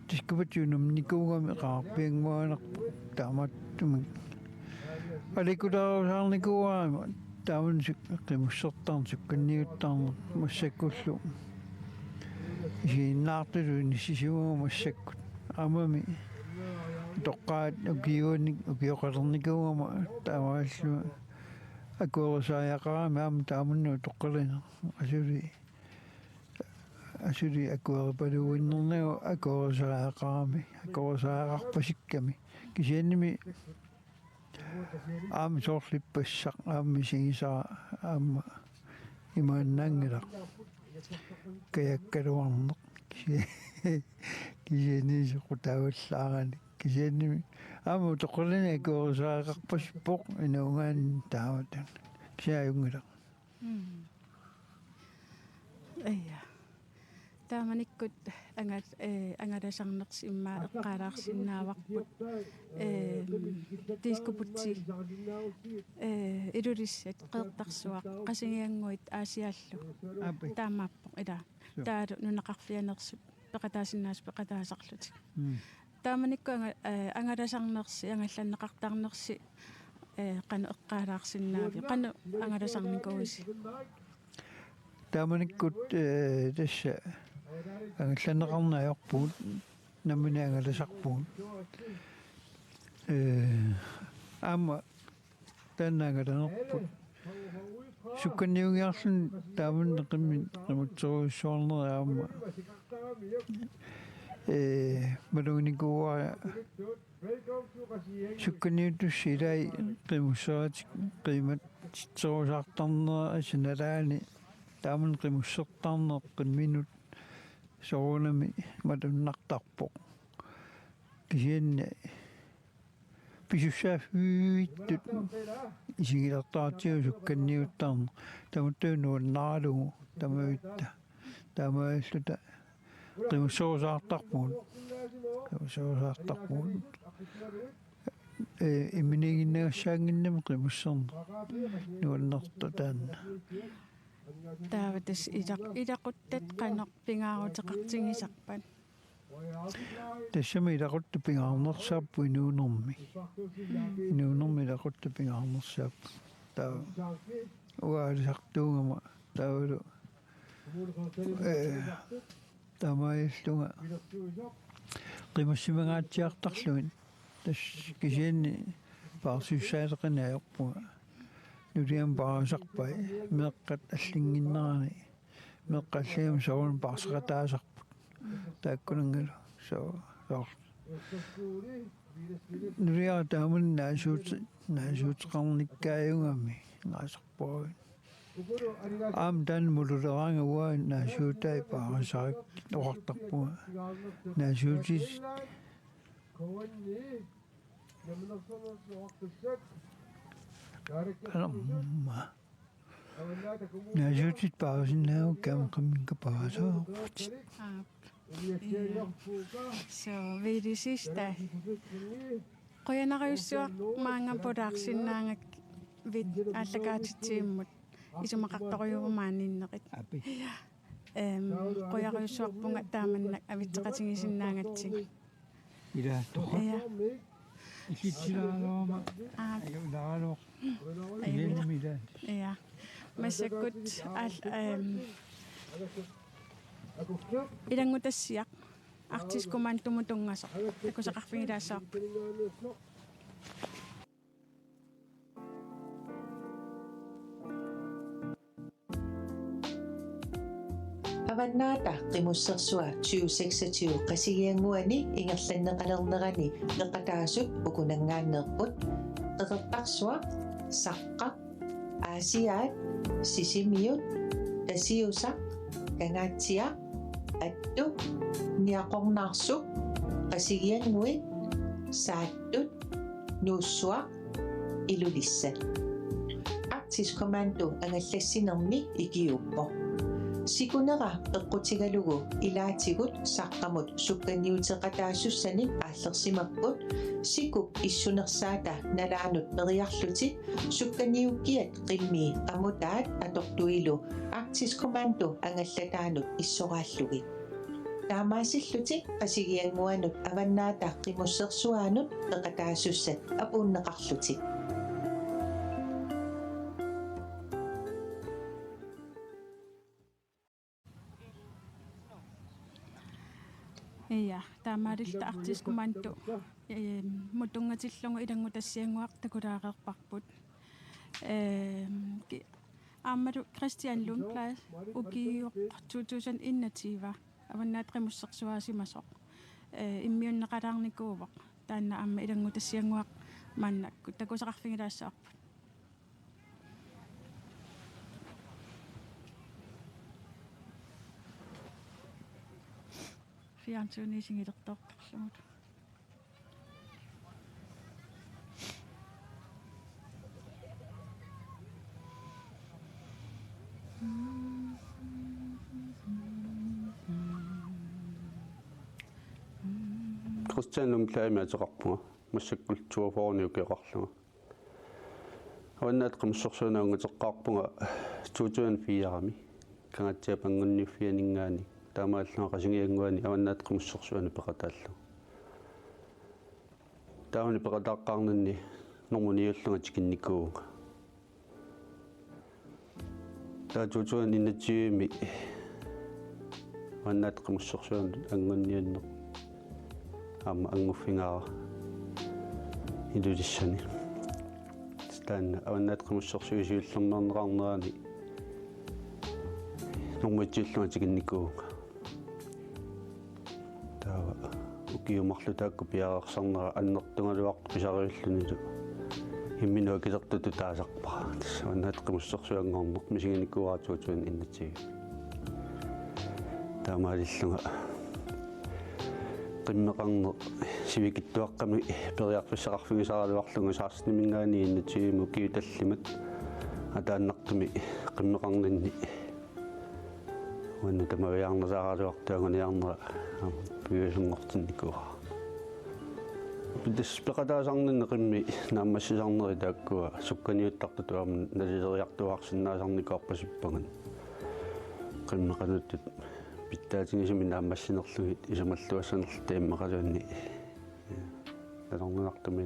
тискупатиунумникуугами қаарпиангмуанерпу тааматтуми аликулаарусаарникууаама тааман қимуссертарн суккунниуттарн массаккуллу ииннаартулу нисисугу массаккут амами тоққаат укиуник укиоқалерникуугама таамааллу акуерусааяқарами аама таамунну тоққалина асули акуерпалуиннернагу акуерусааяқарами акуерусааяқарпасикками кисианними аама соорлиппассақ аама сигисаа аама имааннаангилақ каяккалуарнеқ кисианисоқутааваллаарани кисианними аама тоққалина акуерусааяқарпассиппоқ инуунгаан таавата кисааюнгилақ ая тааманиккут ангаласарнерс имма эққалаарсиннааварпут дискупутси илулиссат қеэртарсуақ қасигиангуит аасиаллу таамааппо ила таалу нунеқарфианерсут пеқатаасиннаас пеқатаасарлут тааманикку ангаласарнерси ангалланнеқартарнерси qanu eqqaalaarsinnaavi qanu angalasarnikuusi тааманиккут тасса ангалланеқарнаajorpuut наммини ангаласарпуут аама таанаагаланерпут сукканниугиарлун тааманнеқимми qimutseruissuarneriaama малугникууа сукканниутуссилай qimусsaратик qimат титсерусаартарнера асиналаани тааман qimуссертарнеққин минут соонами матуннартарпоқ кисианни писуссааффииттут исигилертаатиу сукканниуттарна тамуттуунуаннаалугу тамавитта таамааллута qimуссерусаартарпуут имминигиннагассаангиннами qimуссерна нуаннерта таанна тааватас илақуттат qanoq pingaaruteqartigisarpan тассами илақутта пингаарнерсааппу инуунерми илақутта пингаарнерсааппу таа уаалисартуугама таавалу таамаиллунга qimассимагаатсиартарлугит тас кисианни паарсуссаалеқинаajorpuга нулиам паарасарпай меэққат аллингиннерани меэққаллиам соорун паарсеқатаасарпут тааккунангалу соо нулиа тааман наасуутеқарниккааюнгами наасарпоо аам тан мулулераанга уа наасуутай паарасарик оqartarpuga наасуутис наасуутит паарасиннаау камминка паарасааппут so vidisista qoyanariussuaq maanga polaarsinnaangak vit allakaatitiimmut isumaqartoriumaaniinneqit qoyariussuarpunga taamannak avitteqatigisinnaangatsig илаатто ja икитсилаалоoma аюлаалоо илэммила ja массаккут илангутассиақ артискумаантумутунгаsoq акусақарфигилаассаақ аваннаата qimусserсуа 2026 qasigianguani ingerlanneqalernerani neqataasut ukunangaanneerput qeqertarsuaq saqqa aasiaat sisimiut tasiusaq kangaatsiaq attu niaqornaarsuq qasigianngui saattut nuussuaq ilulissat Arktis Kommando angallassinermi ikiuppo sikunera eqqutigalugu ilaatigut saqqamut sukkanniuteqataasussanik aallersimapput sikup issunersaata nalaanut meriarluti sukkanniukkiat qimmi qamutaat atortuilu Arktis Kommando angallataanut issoraallugi taamaasilluti qasigianguanut avannaata qimussersuaanut peqataasussat apuunneqarluti ja taamaalilta Arktis Kommando mutungatillungu ilangutassianguaq takulaareerparput aammalu Christian Lundblad ukiuq 2021 avannaat qimussersuaasimasoq immiunneqalaarnikuuvaq taanna aamma ilangutassianguaq maannakku takusaqarfigilaassаарput fiansuunisingilertortarlugut Christian Lundblad атеқарпуга массаккул туафорниукеқарлуга аваннаат qimmussersuunaungutеққарпуга 2004-ами кангатсиа пангунниуффианингаани таамааллуга qasingиангуани аваннаат qimmussersuuna пеқатааллу таамани пекатааққарнанни нормуниуллунгат кинникууга таатуутуан иннатсиими ваннаат қимуссорсуан ангуннианне аама ангуффингаара илулиссани стан аваннаат қимуссорсуисиуллернернеқарнерани нормуитсиуллунгат кинникууга таава укиумарлу таакку пиаарсарнера аннертунгалуарту писариуллунилу имминуа килертуту таасарпара аваннаат қимуссорсуангорнеқ мисигиниккуаратуутуан иннатсиги таамаалиллунга qimmeqarner sivikittuaqqami periarfissaqarfigisaralluarlunga saarsinimингаани иннатигиму киуталлимат атааннартуми qimmeqarninni уанну тамавиарнасааралуартаагуниарнера пиусунгортинникуа бидс пеқатаасарнинне qimmi нааммассисарнери тааккуа сукканиуттартутуарма налисериартуарсиннаасарникуарпасиппаган qimmeqanuttut питтаатингисими нааммассинерлугит исумаллуассанерлу таиммақалуанни талорнунартуми